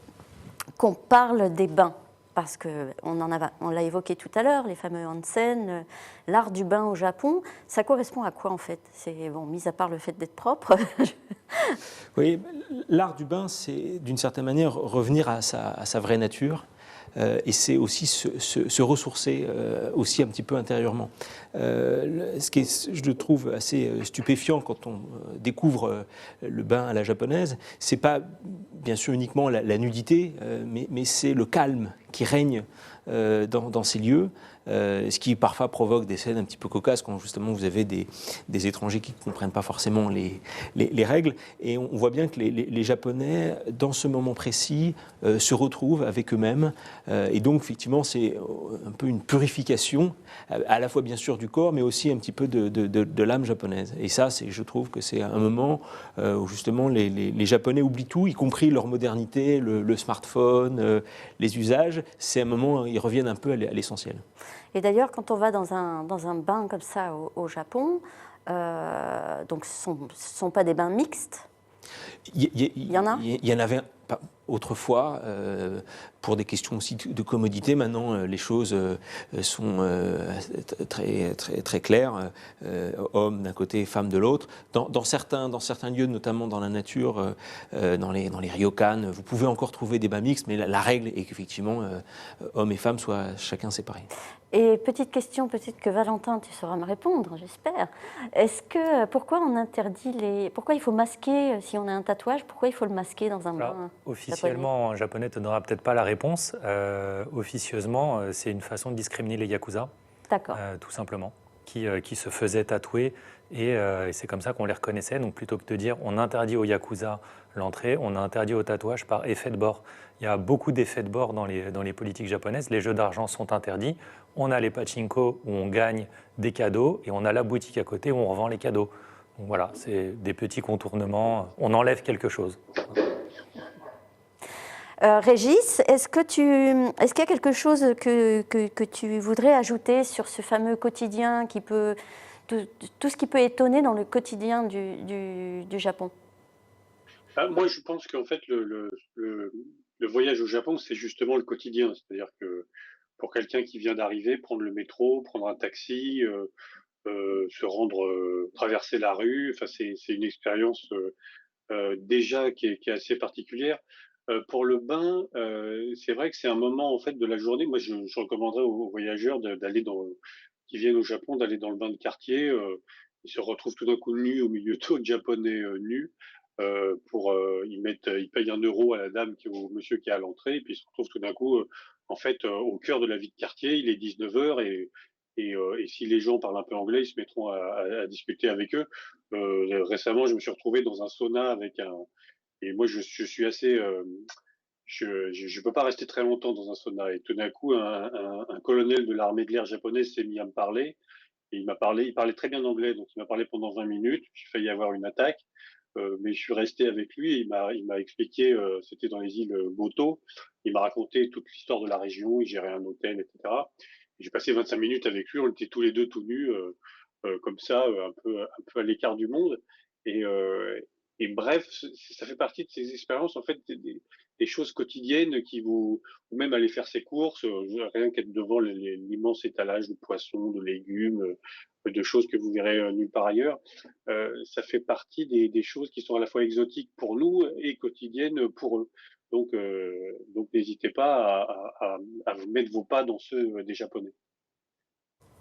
qu'on parle des bains. Parce qu'on l'a évoqué tout à l'heure, les fameux onsen, l'art du bain au Japon, ça correspond à quoi en fait? C'est bon, mis à part le fait d'être propre. Oui, l'art du bain, c'est d'une certaine manière revenir à sa vraie nature. Et c'est aussi se ressourcer aussi un petit peu intérieurement. Ce qui est, je le trouve assez stupéfiant quand on découvre le bain à la japonaise, c'est pas bien sûr uniquement la nudité, mais c'est le calme qui règne dans ces lieux. Ce qui parfois provoque des scènes un petit peu cocasses quand justement vous avez des étrangers qui ne comprennent pas forcément les règles. Et on voit bien que les Japonais, dans ce moment précis, se retrouvent avec eux-mêmes. Et donc, effectivement, c'est un peu une purification, à la fois bien sûr du corps, mais aussi un petit peu de l'âme japonaise. Et ça, je trouve que c'est un moment où justement les Japonais oublient tout, y compris leur modernité, le smartphone, les usages. C'est un moment où ils reviennent un peu à l'essentiel. Et d'ailleurs, quand on va dans un bain comme ça au Japon, donc ce ne sont pas des bains mixtes. Il y en a? Il y en avait autrefois, pour des questions aussi de commodité. Maintenant, les choses sont très claires. Hommes d'un côté, femmes de l'autre. Dans certains lieux, notamment dans la nature, dans les ryokan, vous pouvez encore trouver des bains mixtes, mais la règle est qu'effectivement, hommes et femmes soient chacun séparés. Et petite question, peut-être que Valentin, tu sauras me répondre, j'espère. Pourquoi on interdit pourquoi il faut masquer si on a un tatouage? Pourquoi il faut le masquer dans un bain japonais? officiellement, en japonais, tu n'auras peut-être pas la réponse. Officieusement, c'est une façon de discriminer les yakuza, D'accord. tout simplement, qui se faisaient tatouer. Et c'est comme ça qu'on les reconnaissait. Donc plutôt que de dire on interdit aux yakuza l'entrée, on a interdit au tatouage par effet de bord. Il y a beaucoup d'effets de bord dans les politiques japonaises. Les jeux d'argent sont interdits. On a les pachinko où on gagne des cadeaux et on a la boutique à côté où on revend les cadeaux. Donc voilà, c'est des petits contournements. On enlève quelque chose. Régis, est-ce qu'il y a quelque chose que tu voudrais ajouter sur ce fameux quotidien qui peut, tout ce qui peut étonner dans le quotidien du Japon? Moi, je pense qu'en fait, le voyage au Japon, c'est justement le quotidien. C'est-à-dire que pour quelqu'un qui vient d'arriver, prendre le métro, prendre un taxi, se rendre, traverser la rue, enfin, c'est une expérience déjà qui est assez particulière. Pour le bain, c'est vrai que c'est un moment en fait de la journée. Moi, je recommanderais aux voyageurs d'aller qui viennent au Japon, d'aller dans le bain de quartier. Ils se retrouvent tout d'un coup nus au milieu d'autres Japonais nus. Ils payent 1 € à la dame au monsieur qui est à l'entrée, et puis ils se retrouvent tout d'un coup, en fait, au cœur de la vie de quartier. Il est 19 h et si les gens parlent un peu anglais, ils se mettront à discuter avec eux. Récemment, je me suis retrouvé dans un sauna et moi, je suis assez, je peux pas rester très longtemps dans un sauna. Et tout d'un coup, un colonel de l'armée de l'air japonaise s'est mis à me parler. Et il parlait très bien anglais, donc il m'a parlé pendant 20 minutes. J'ai failli avoir une attaque, mais je suis resté avec lui. Et il m'a expliqué, c'était dans les îles Boto. Il m'a raconté toute l'histoire de la région. Il gérait un hôtel, etc. Et j'ai passé 25 minutes avec lui. On était tous les deux tout nus, comme ça, un peu à l'écart du monde. Et, euh, et bref, ça fait partie de ces expériences, en fait, des choses quotidiennes ou même aller faire ses courses, rien qu'être devant l'immense étalage de poissons, de légumes, de choses que vous verrez nulle part ailleurs. Ça fait partie des choses qui sont à la fois exotiques pour nous et quotidiennes pour eux. Donc n'hésitez pas à vous mettre vos pas dans ceux des Japonais.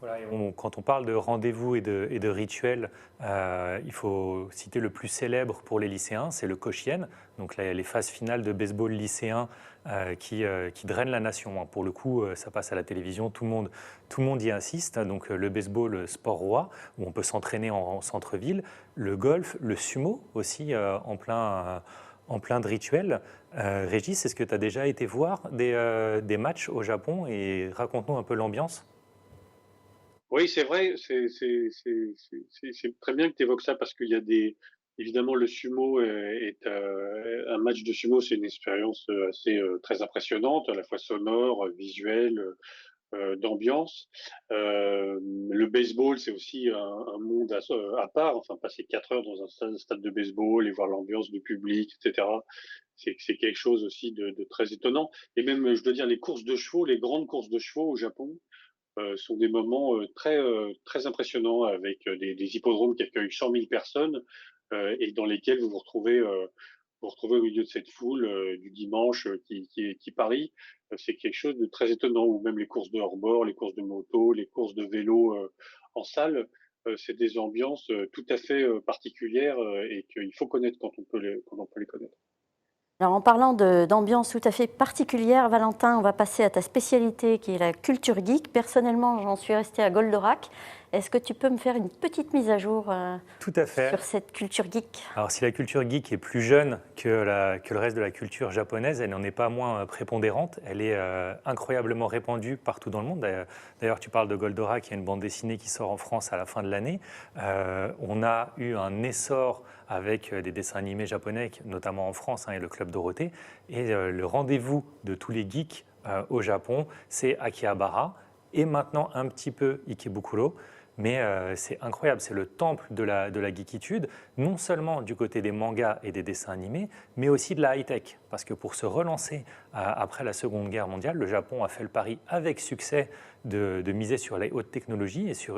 Voilà, quand on parle de rendez-vous et de rituels, il faut citer le plus célèbre pour les lycéens, c'est le Koshien, donc les phases finales de baseball lycéen qui drainent la nation. Pour le coup, ça passe à la télévision, tout le monde y insiste. Donc le baseball, sport roi, où on peut s'entraîner en centre-ville, le golf, le sumo aussi en plein de rituels. Régis, est-ce que tu as déjà été voir des matchs au Japon et raconte-nous un peu l'ambiance? Oui, c'est vrai, c'est très bien que tu évoques ça parce qu'il y a évidemment, le sumo un match de sumo, c'est une expérience assez très impressionnante, à la fois sonore, visuelle, d'ambiance. Le baseball, c'est aussi un monde à part. Enfin, passer 4 heures dans un stade de baseball et voir l'ambiance du public, etc. C'est quelque chose aussi de très étonnant. Et même, je dois dire, les courses de chevaux, les grandes courses de chevaux au Japon, sont des moments très impressionnants avec des hippodromes qui accueillent 100 000 personnes et dans lesquels vous vous retrouvez au milieu de cette foule du dimanche qui parie. C'est quelque chose de très étonnant. Ou même les courses de hors-bord, les courses de moto, les courses de vélo en salle. C'est des ambiances tout à fait particulières et qu'il faut connaître quand on peut les connaître. Alors, en parlant d'ambiance tout à fait particulière, Valentin, on va passer à ta spécialité qui est la culture geek. Personnellement, j'en suis restée à Goldorak. Est-ce que tu peux me faire une petite mise à jour Tout à fait. sur cette culture geek? Alors, si la culture geek est plus jeune que le reste de la culture japonaise, elle n'en est pas moins prépondérante. Elle est incroyablement répandue partout dans le monde. D'ailleurs, tu parles de Goldorak, qui est une bande dessinée qui sort en France à la fin de l'année. On a eu un essor avec des dessins animés japonais, notamment en France, et le Club Dorothée. Et le rendez-vous de tous les geeks au Japon, c'est Akihabara et maintenant un petit peu Ikebukuro. Mais c'est incroyable, c'est le temple de la geekitude, non seulement du côté des mangas et des dessins animés, mais aussi de la high-tech. Parce que pour se relancer après la Seconde Guerre mondiale, le Japon a fait le pari avec succès de miser sur les hautes technologies et sur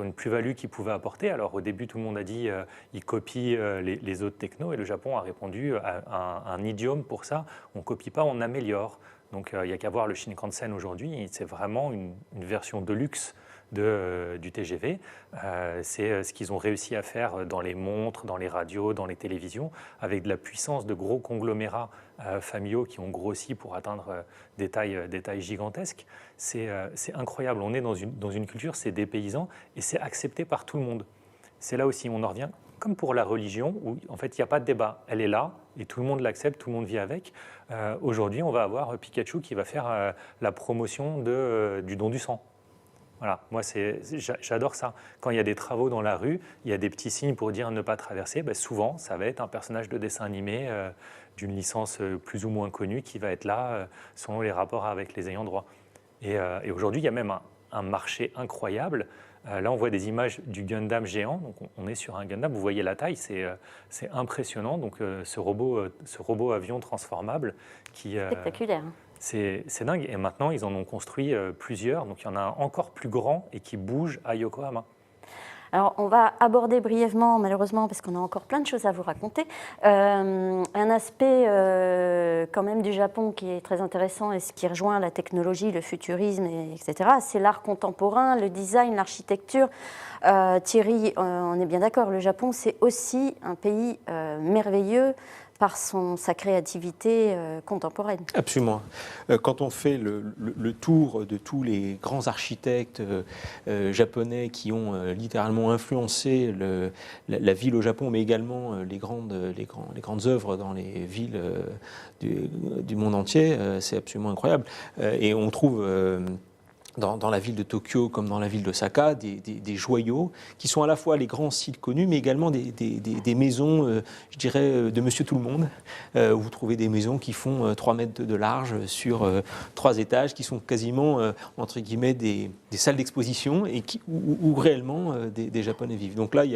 une plus-value qu'il pouvait apporter. Alors au début, tout le monde a dit il copie les autres technos, et le Japon a répondu à un idiome pour ça. On ne copie pas, on améliore. Donc il n'y a qu'à voir le Shinkansen aujourd'hui, c'est vraiment une version de luxe du TGV. C'est ce qu'ils ont réussi à faire dans les montres, dans les radios, dans les télévisions, avec de la puissance de gros conglomérats familiaux qui ont grossi pour atteindre des tailles gigantesques. C'est incroyable. On est dans une culture, c'est dépaysant et c'est accepté par tout le monde. C'est là aussi, on en revient, comme pour la religion, où en fait il n'y a pas de débat. Elle est là et tout le monde l'accepte, tout le monde vit avec. Aujourd'hui, on va avoir Pikachu qui va faire la promotion du don du sang. Voilà, moi j'adore ça. Quand il y a des travaux dans la rue, il y a des petits signes pour dire ne pas traverser. Ben, souvent, ça va être un personnage de dessin animé d'une licence plus ou moins connue qui va être là selon les rapports avec les ayants droit. Et aujourd'hui, il y a même un marché incroyable. Là, on voit des images du Gundam géant. Donc, on est sur un Gundam. Vous voyez la taille, c'est impressionnant. Donc, ce robot avion transformable qui Spectaculaire. c'est dingue. Et maintenant, ils en ont construit plusieurs. Donc, il y en a un encore plus grand et qui bouge à Yokohama. Alors, on va aborder brièvement, malheureusement, parce qu'on a encore plein de choses à vous raconter, un aspect quand même du Japon qui est très intéressant et ce qui rejoint la technologie, le futurisme, etc. C'est l'art contemporain, le design, l'architecture. Thierry, on est bien d'accord, le Japon, c'est aussi un pays merveilleux par sa créativité contemporaine. Absolument. Quand on fait le tour de tous les grands architectes japonais qui ont littéralement influencé la ville au Japon, mais également les grandes œuvres dans les villes du monde entier, c'est absolument incroyable. Et on trouve dans la ville de Tokyo comme dans la ville d'Osaka, des joyaux qui sont à la fois les grands sites connus, mais également des maisons, je dirais, de Monsieur Tout-le-Monde. Vous trouvez des maisons qui font 3 mètres de large sur 3 étages, qui sont quasiment, entre guillemets, des salles d'exposition et où réellement des Japonais vivent. Donc là, il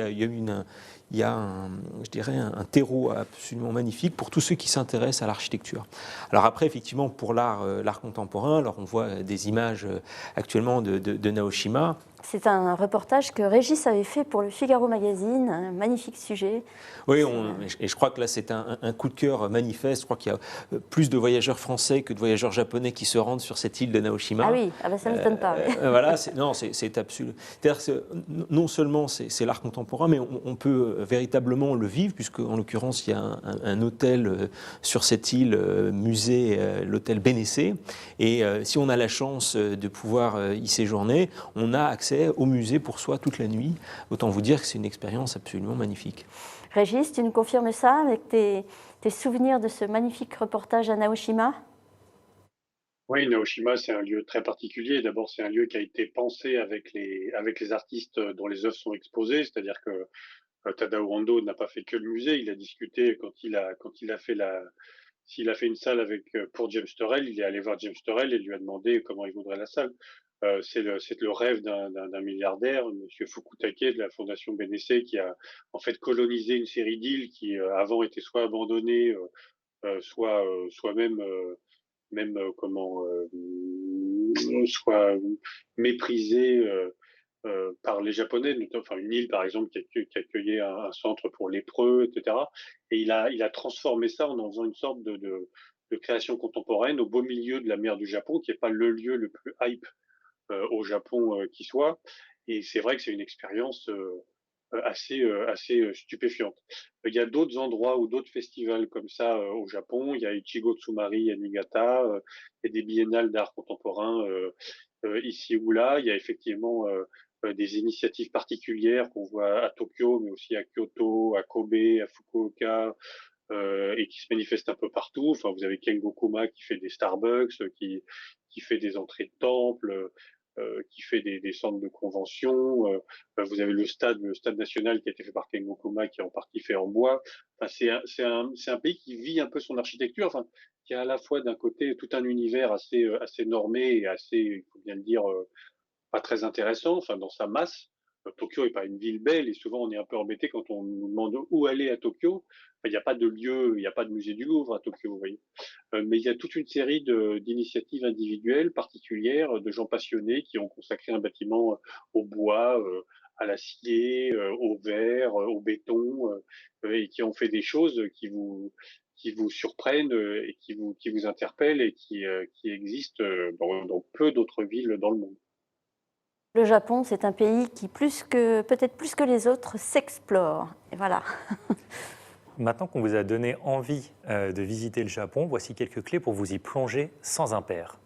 y a je dirais, un terreau absolument magnifique pour tous ceux qui s'intéressent à l'architecture. Alors après, effectivement, pour l'art contemporain, alors on voit des images actuellement de Naoshima. C'est un reportage que Régis avait fait pour le Figaro Magazine, un magnifique sujet. Oui, et je crois que là c'est un coup de cœur manifeste. Je crois qu'il y a plus de voyageurs français que de voyageurs japonais qui se rendent sur cette île de Naoshima. Ah oui, ça ne m'étonne pas. Voilà, c'est absolu. C'est-à-dire non seulement c'est l'art contemporain, mais on peut véritablement le vivre, puisque en l'occurrence il y a un hôtel sur cette île, musée, l'hôtel Benessé. Et si on a la chance de pouvoir y séjourner, on a accès au musée pour soi toute la nuit. Autant vous dire que c'est une expérience absolument magnifique. Régis, tu nous confirmes ça avec tes souvenirs de ce magnifique reportage à Naoshima? Oui, Naoshima, c'est un lieu très particulier. D'abord, c'est un lieu qui a été pensé avec les artistes dont les œuvres sont exposées, c'est-à-dire que Tadao Ando n'a pas fait que le musée, il a discuté s'il a fait une salle pour James Turrell, il est allé voir James Turrell et lui a demandé comment il voudrait la salle. C'est le rêve d'un milliardaire, Monsieur Fukutake de la Fondation BNC, qui a en fait colonisé une série d'îles qui avant étaient soit abandonnées, soit soit méprisées par les Japonais, enfin une île par exemple qui accueillait un centre pour lépreux, etc. Et il a transformé ça en faisant une sorte de création contemporaine au beau milieu de la mer du Japon, qui n'est pas le lieu le plus hype au Japon qui soit. Et c'est vrai que c'est une expérience assez stupéfiante. Il y a d'autres endroits ou d'autres festivals comme ça au Japon. Il y a Ichigo Tsumari à Niigata, il y a des biennales d'art contemporain ici ou là. Il y a effectivement des initiatives particulières qu'on voit à Tokyo, mais aussi à Kyoto, à Kobe, à Fukuoka, et qui se manifestent un peu partout. Enfin, vous avez Kengo Kuma qui fait des Starbucks, qui fait des entrées de temples, qui fait des centres de convention. Vous avez le stade national qui a été fait par Kengo Kuma, qui est en partie fait en bois. Enfin, c'est un pays qui vit un peu son architecture, enfin, qui a à la fois d'un côté tout un univers assez normé et assez, il faut bien le dire, pas très intéressant, enfin, dans sa masse. Tokyo n'est pas une ville belle et souvent on est un peu embêté quand on nous demande où aller à Tokyo. Enfin, il n'y a pas de lieu, il n'y a pas de musée du Louvre à Tokyo, vous voyez. Mais il y a toute une série d'initiatives individuelles particulières de gens passionnés qui ont consacré un bâtiment au bois, à l'acier, au verre, au béton, et qui ont fait des choses qui vous surprennent et qui vous interpellent et qui existent dans peu d'autres villes dans le monde. Le Japon, c'est un pays qui, peut-être plus que les autres, s'explore. Et voilà. Maintenant qu'on vous a donné envie de visiter le Japon, voici quelques clés pour vous y plonger sans impair.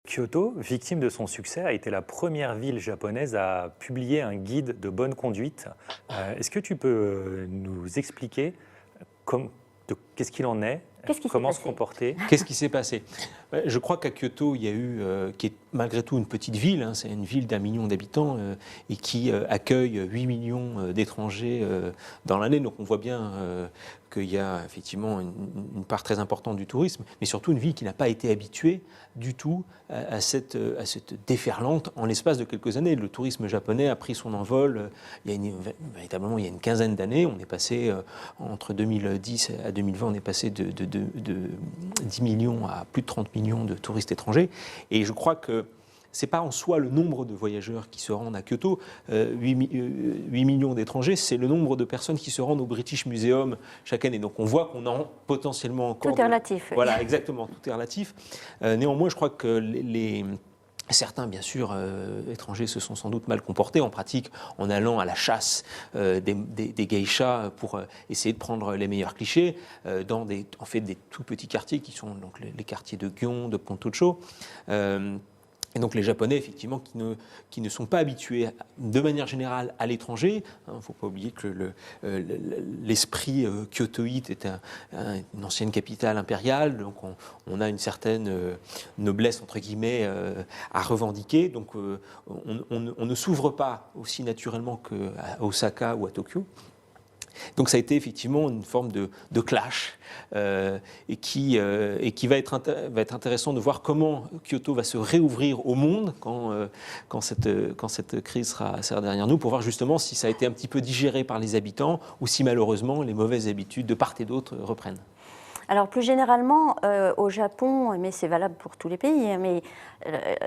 Kyoto, victime de son succès, a été la première ville japonaise à publier un guide de bonne conduite. Est-ce que tu peux nous expliquer qu'est-ce qu'il en est, comment se comporter? Qu'est-ce qui s'est passé? Je crois qu'à Kyoto, il y a eu, qui est malgré tout une petite ville, hein, c'est une ville d'1 million d'habitants et qui accueille 8 millions d'étrangers dans l'année. Donc on voit bien qu'il y a effectivement une part très importante du tourisme, mais surtout une ville qui n'a pas été habituée du tout à cette déferlante en l'espace de quelques années. Le tourisme japonais a pris son envol véritablement il y a une quinzaine d'années. On est passé entre 2010 à 2020, on est passé de 10 millions à plus de 30 millions de touristes étrangers. Et je crois que ce n'est pas en soi le nombre de voyageurs qui se rendent à Kyoto. 8 millions d'étrangers, c'est le nombre de personnes qui se rendent au British Museum chaque année. Donc on voit qu'on a potentiellement encore... Tout est relatif. Voilà, exactement, tout est relatif. Néanmoins, je crois que certains, bien sûr, étrangers se sont sans doute mal comportés en pratique en allant à la chasse des geishas pour essayer de prendre les meilleurs clichés dans des tout petits quartiers qui sont donc les quartiers de Gion, de Pontocho. Et donc les Japonais, effectivement, qui ne sont pas habitués de manière générale à l'étranger. Il ne faut pas oublier que l'esprit kyotoïte est une ancienne capitale impériale, donc on a une certaine noblesse, entre guillemets, à revendiquer. Donc on ne s'ouvre pas aussi naturellement qu'à Osaka ou à Tokyo. Donc ça a été effectivement une forme de clash et qui va être intéressant de voir comment Kyoto va se réouvrir au monde quand cette crise sera derrière nous, pour voir justement si ça a été un petit peu digéré par les habitants ou si malheureusement les mauvaises habitudes de part et d'autre reprennent. Alors plus généralement, au Japon, mais c'est valable pour tous les pays, mais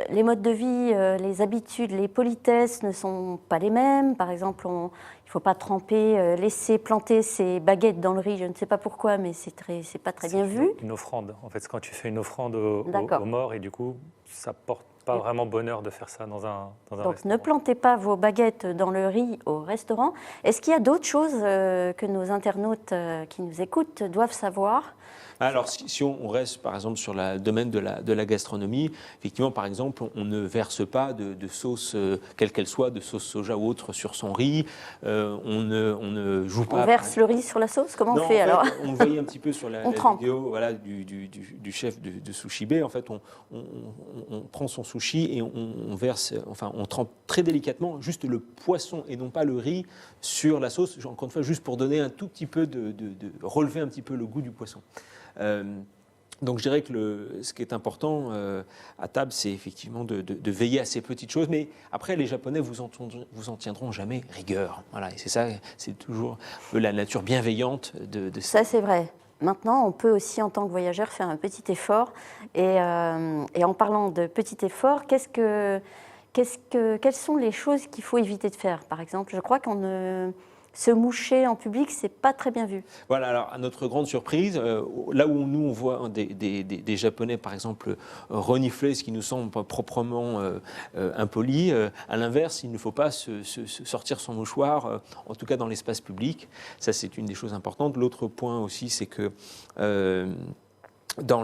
les modes de vie, les habitudes, les politesses ne sont pas les mêmes. Par exemple, il ne faut pas tremper, laisser planter ses baguettes dans le riz, je ne sais pas pourquoi, mais c'est pas très bien vu. Une offrande, en fait, c'est quand tu fais une offrande aux morts et du coup, ça porte pas vraiment bonheur de faire ça dans un Donc restaurant. ne plantez pas vos baguettes dans le riz au restaurant. Est-ce qu'il y a d'autres choses que nos internautes qui nous écoutent doivent savoir ? Alors, si on reste par exemple sur le domaine de la gastronomie, effectivement, par exemple, on ne verse pas de sauce, quelle qu'elle soit, de sauce soja ou autre sur son riz. On ne joue pas. On verse le riz sur la sauce? Comment on fait en fait, alors? on voyait un petit peu sur la vidéo voilà, du chef de Sushi Bay. En fait, on prend son sushi et on verse, enfin, on trempe très délicatement juste le poisson et non pas le riz sur la sauce. Encore une fois, juste pour donner un tout petit peu relever un petit peu le goût du poisson. Donc je dirais que ce qui est important à table, c'est effectivement de veiller à ces petites choses. Mais après, les Japonais vous en tiendront jamais rigueur. Voilà, et c'est ça, c'est toujours la nature bienveillante de ça. C'est vrai. Maintenant, on peut aussi, en tant que voyageur, faire un petit effort. Et en parlant de petit effort, quelles sont les choses qu'il faut éviter de faire? Par exemple, je crois se moucher en public, c'est pas très bien vu. Voilà, alors à notre grande surprise, là où nous on voit des Japonais par exemple renifler, ce qui nous semble pas proprement impoli, à l'inverse, il ne faut pas sortir son mouchoir, en tout cas dans l'espace public. Ça, c'est une des choses importantes. L'autre point aussi, c'est que dans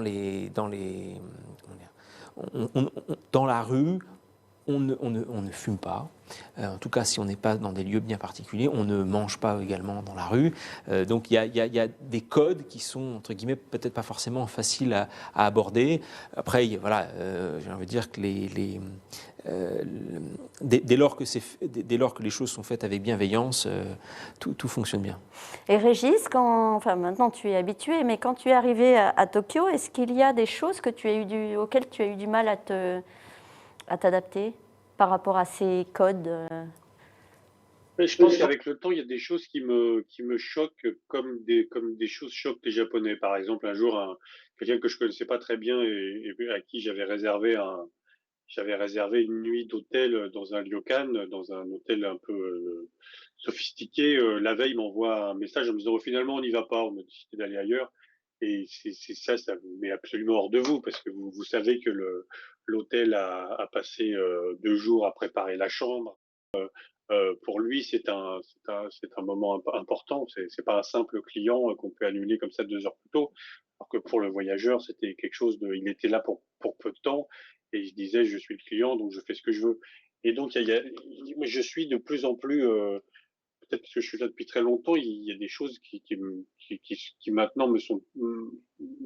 la rue, on ne fume pas. En tout cas, si on n'est pas dans des lieux bien particuliers, on ne mange pas également dans la rue. Donc il y a des codes qui sont, entre guillemets, peut-être pas forcément faciles à aborder. Après, voilà, j'ai envie de dire que dès lors que les choses sont faites avec bienveillance, tout fonctionne bien. Et Régis, maintenant tu es habitué, mais quand tu es arrivé à Tokyo, est-ce qu'il y a des choses auxquelles tu as eu du mal à t'adapter par rapport à ces codes? Je pense qu'avec le temps, il y a des choses qui me choquent comme des choses choquent les Japonais. Par exemple, un jour, quelqu'un que je connaissais pas très bien et à qui j'avais réservé une nuit d'hôtel dans un ryokan, dans un hôtel un peu sophistiqué. La veille, il m'envoie un message en me disant oh, finalement on n'y va pas, on a décidé d'aller ailleurs. Et ça vous met absolument hors de vous parce que vous savez que l'hôtel a passé 2 jours à préparer la chambre. Pour lui, c'est un moment important. C'est pas un simple client qu'on peut annuler comme ça 2 heures plus tôt. Alors que pour le voyageur, c'était quelque chose il était là pour peu de temps et il se disait, je suis le client, donc je fais ce que je veux. Et donc, je suis de plus en plus, peut-être parce que je suis là depuis très longtemps, il y a des choses qui maintenant me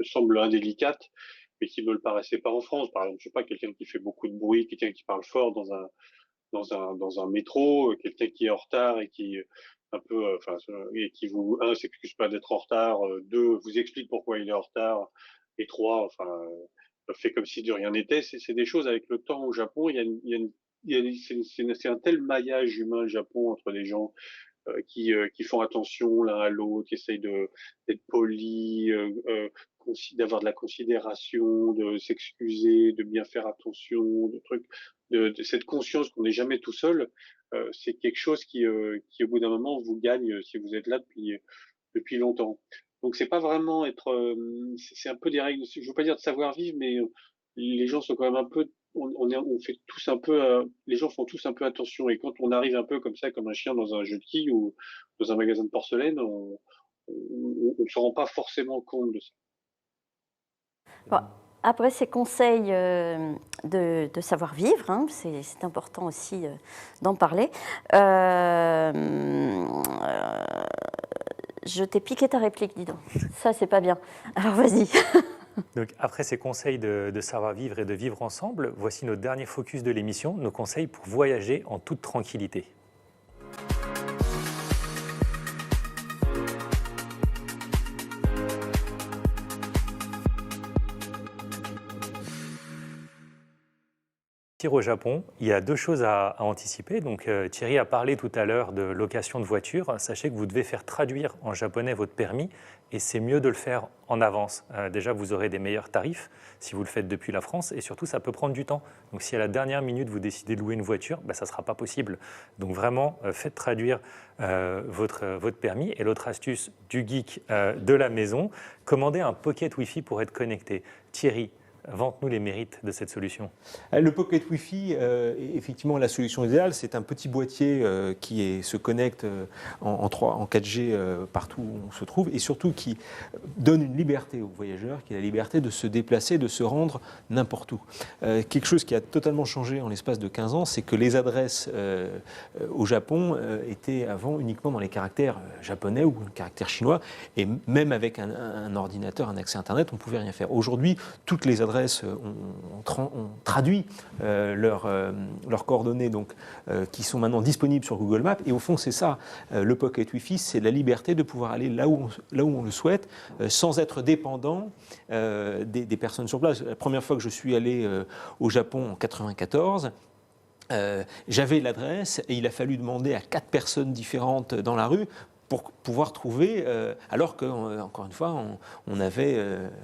semblent indélicates, mais qui me le paraissaient pas en France. Par exemple, je sais pas, quelqu'un qui fait beaucoup de bruit, quelqu'un qui parle fort dans un métro, quelqu'un qui est en retard et qui un peu, enfin, et qui s'excuse pas d'être en retard, deux, vous explique pourquoi il est en retard, et trois, enfin, fait comme si de rien n'était. C'est des choses avec le temps au Japon. C'est un tel maillage humain, le Japon, entre les gens qui font attention l'un à l'autre, qui essayent d'être polis, d'avoir de la considération, de s'excuser, de bien faire attention, de trucs, de cette conscience qu'on n'est jamais tout seul. C'est quelque chose qui, au bout d'un moment, vous gagne si vous êtes là depuis longtemps. Donc c'est pas vraiment être, c'est un peu des règles. Je veux pas dire de savoir vivre, mais les gens sont quand même un peu on fait tous un peu, les gens font tous un peu attention. Et quand on arrive un peu comme ça, comme un chien dans un jeu de quilles ou dans un magasin de porcelaine, on ne se rend pas forcément compte de ça. Bon, après ces conseils de savoir-vivre, hein, c'est important aussi d'en parler. Je t'ai piqué ta réplique, dis donc. Ça, c'est pas bien. Alors, vas-y. Donc, après ces conseils de savoir-vivre et de vivre ensemble, voici notre dernier focus de l'émission, nos conseils pour voyager en toute tranquillité. Au Japon, il y a 2 choses à anticiper. Donc, Thierry a parlé tout à l'heure de location de voiture. Sachez que vous devez faire traduire en japonais votre permis et c'est mieux de le faire en avance. Déjà, vous aurez des meilleurs tarifs si vous le faites depuis la France et surtout, ça peut prendre du temps. Donc, si à la dernière minute, vous décidez de louer une voiture, ça ne sera pas possible. Donc, vraiment, faites traduire votre permis. Et l'autre astuce du geek de la maison, commandez un pocket Wi-Fi pour être connecté. Thierry, vante-nous les mérites de cette solution. Le Pocket Wi-Fi est effectivement la solution idéale. C'est un petit boîtier qui se connecte en 4G partout où on se trouve et surtout qui donne une liberté aux voyageurs, qui est la liberté de se déplacer, de se rendre n'importe où. Quelque chose qui a totalement changé en l'espace de 15 ans, c'est que les adresses au Japon étaient avant uniquement dans les caractères japonais ou les caractères chinois et même avec un ordinateur, un accès Internet, on ne pouvait rien faire. Aujourd'hui, toutes les adresses ont traduit leurs coordonnées qui sont maintenant disponibles sur Google Maps. Et au fond, c'est ça, le Pocket Wi-Fi, c'est la liberté de pouvoir aller là où on le souhaite, sans être dépendant des personnes sur place. La première fois que je suis allé au Japon en 1994, j'avais l'adresse et il a fallu demander à 4 personnes différentes dans la rue pour pouvoir trouver, alors qu'encore une fois, on avait...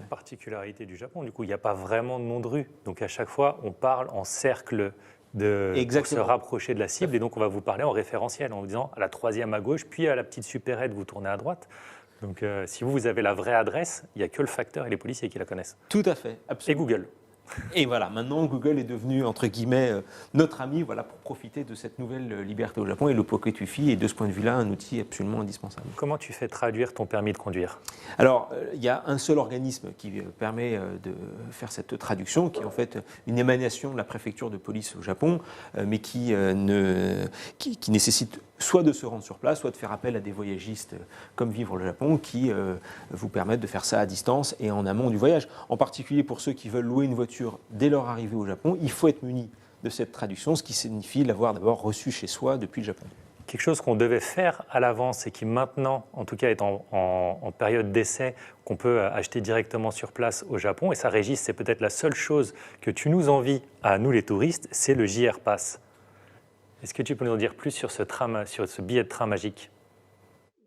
Particularité du Japon, du coup, il n'y a pas vraiment de nom de rue. Donc à chaque fois, on parle en cercle pour se rapprocher de la cible. Et donc on va vous parler en référentiel, en vous disant à la 3e à gauche, puis à la petite supérette, vous tournez à droite. Donc si vous avez la vraie adresse, il n'y a que le facteur et les policiers qui la connaissent. Tout à fait, absolument. Et Google. Et voilà, maintenant Google est devenu, entre guillemets, notre ami pour profiter de cette nouvelle liberté au Japon. Et le Pocket Wi-Fi est de ce point de vue-là un outil absolument indispensable. Comment tu fais traduire ton permis de conduire ? Alors, il y a un seul organisme qui permet de faire cette traduction, qui est en fait une émanation de la préfecture de police au Japon, mais qui nécessite soit de se rendre sur place, soit de faire appel à des voyagistes comme Vivre le Japon, qui vous permettent de faire ça à distance et en amont du voyage. En particulier pour ceux qui veulent louer une voiture dès leur arrivée au Japon, il faut être muni de cette traduction, ce qui signifie l'avoir d'abord reçue chez soi depuis le Japon. Quelque chose qu'on devait faire à l'avance et qui maintenant, en tout cas, est en période d'essai, qu'on peut acheter directement sur place au Japon. Et ça, Régis, c'est peut-être la seule chose que tu nous envies à nous les touristes, c'est le JR Pass. Est-ce que tu peux nous en dire plus sur ce billet de train magique?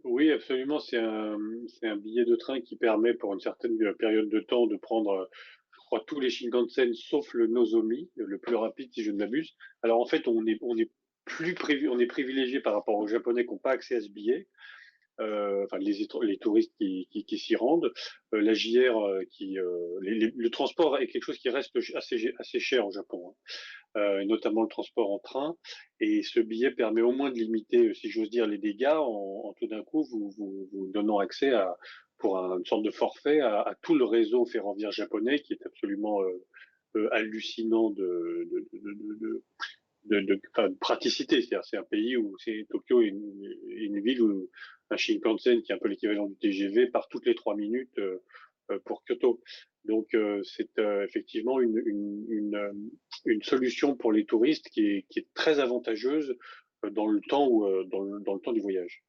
Oui, absolument. C'est un billet de train qui permet pour une certaine période de temps de prendre, je crois, tous les Shinkansen sauf le Nozomi, le plus rapide si je ne m'abuse. Alors en fait, on est privilégié par rapport aux Japonais qui n'ont pas accès à ce billet. Enfin les touristes qui s'y rendent. La JR, le transport est quelque chose qui reste assez cher au Japon, hein. Et notamment le transport en train. Et ce billet permet au moins de limiter, si j'ose dire, les dégâts en tout d'un coup vous donnant accès pour une sorte de forfait à tout le réseau ferroviaire japonais qui est absolument hallucinant de praticité. C'est-à-dire, c'est un pays où Tokyo est une ville où un Shinkansen, qui est un peu l'équivalent du TGV, part toutes les 3 minutes pour Kyoto. Donc, c'est effectivement une solution pour les touristes qui est très avantageuse dans le temps dans le temps du voyage.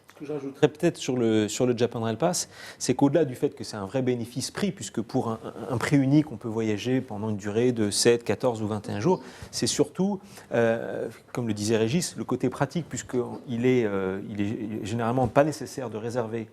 Ce que j'ajouterais peut-être sur le Japan Rail Pass, c'est qu'au-delà du fait que c'est un vrai bénéfice-prix, puisque pour un prix unique, on peut voyager pendant une durée de 7, 14 ou 21 jours, c'est surtout, comme le disait Régis, le côté pratique, puisqu'il est généralement pas nécessaire de réserver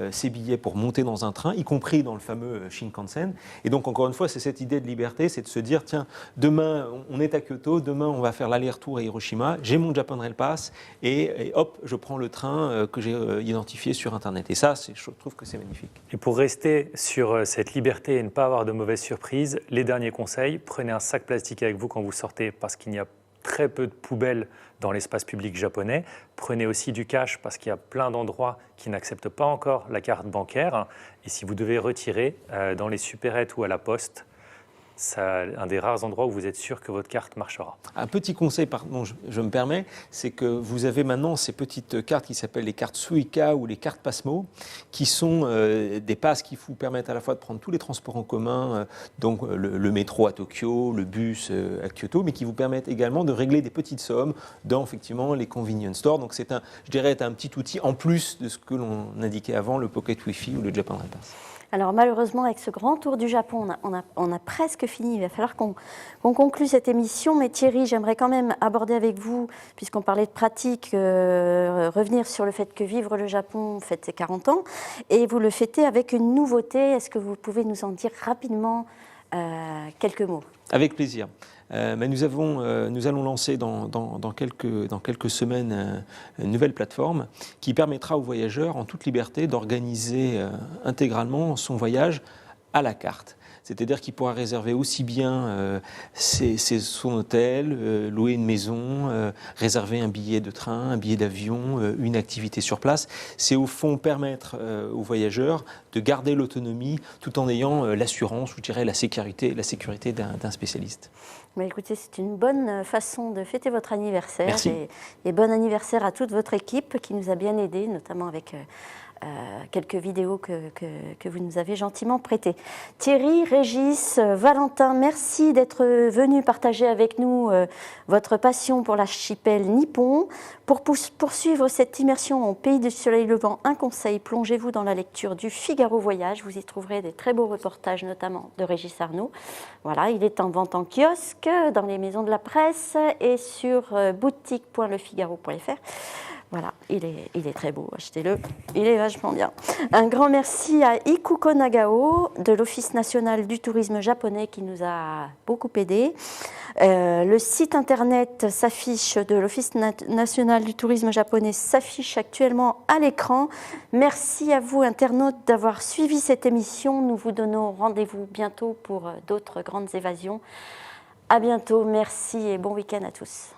ces billets pour monter dans un train, y compris dans le fameux Shinkansen. Et donc, encore une fois, c'est cette idée de liberté, c'est de se dire, tiens, demain, on est à Kyoto, demain, on va faire l'aller-retour à Hiroshima, j'ai mon Japan Rail Pass, et hop, je prends le train que j'ai identifié sur Internet. Et ça, je trouve que c'est magnifique. Et pour rester sur cette liberté et ne pas avoir de mauvaises surprises, les derniers conseils, prenez un sac plastique avec vous quand vous sortez, parce qu'il n'y a très peu de poubelles dans l'espace public japonais. Prenez aussi du cash parce qu'il y a plein d'endroits qui n'acceptent pas encore la carte bancaire. Et si vous devez retirer dans les supérettes ou à la poste, c'est un des rares endroits où vous êtes sûr que votre carte marchera. Un petit conseil, pardon, je me permets, c'est que vous avez maintenant ces petites cartes qui s'appellent les cartes Suica ou les cartes Pasmo, qui sont des passes qui vous permettent à la fois de prendre tous les transports en commun, donc le métro à Tokyo, le bus à Kyoto, mais qui vous permettent également de régler des petites sommes dans effectivement les convenience stores. Donc c'est je dirais, un petit outil en plus de ce que l'on indiquait avant, le Pocket Wi-Fi ou le Japan Rail Pass. Alors malheureusement, avec ce grand tour du Japon, on a presque fini. Il va falloir qu'on conclue cette émission. Mais Thierry, j'aimerais quand même aborder avec vous, puisqu'on parlait de pratique, revenir sur le fait que Vivre le Japon fête ses 40 ans. Et vous le fêtez avec une nouveauté. Est-ce que vous pouvez nous en dire rapidement quelques mots? Avec plaisir. Mais nous allons lancer dans quelques semaines une nouvelle plateforme qui permettra aux voyageurs en toute liberté d'organiser intégralement son voyage à la carte. C'est-à-dire qu'il pourra réserver aussi bien son hôtel, louer une maison, réserver un billet de train, un billet d'avion, une activité sur place. C'est au fond permettre aux voyageurs de garder l'autonomie tout en ayant l'assurance, ou je dirais la sécurité d'un spécialiste. Mais écoutez, c'est une bonne façon de fêter votre anniversaire. Merci. Et bon anniversaire à toute votre équipe qui nous a bien aidés, notamment avec quelques vidéos que vous nous avez gentiment prêtées. Thierry, Régis, Valentin, merci d'être venus partager avec nous votre passion pour l'archipel nippon. Pour poursuivre cette immersion au pays du soleil levant, un conseil, plongez-vous dans la lecture du Figaro Voyage. Vous y trouverez des très beaux reportages, notamment de Régis Arnaud. Voilà, il est en vente en kiosque, dans les maisons de la presse et sur boutique.lefigaro.fr. Voilà, il est très beau, achetez-le, il est vachement bien. Un grand merci à Ikuko Nagao de l'Office national du tourisme japonais qui nous a beaucoup aidés. Le site internet s'affiche de l'Office national du tourisme japonais s'affiche actuellement à l'écran. Merci à vous, internautes, d'avoir suivi cette émission. Nous vous donnons rendez-vous bientôt pour d'autres grandes évasions. À bientôt, merci et bon week-end à tous.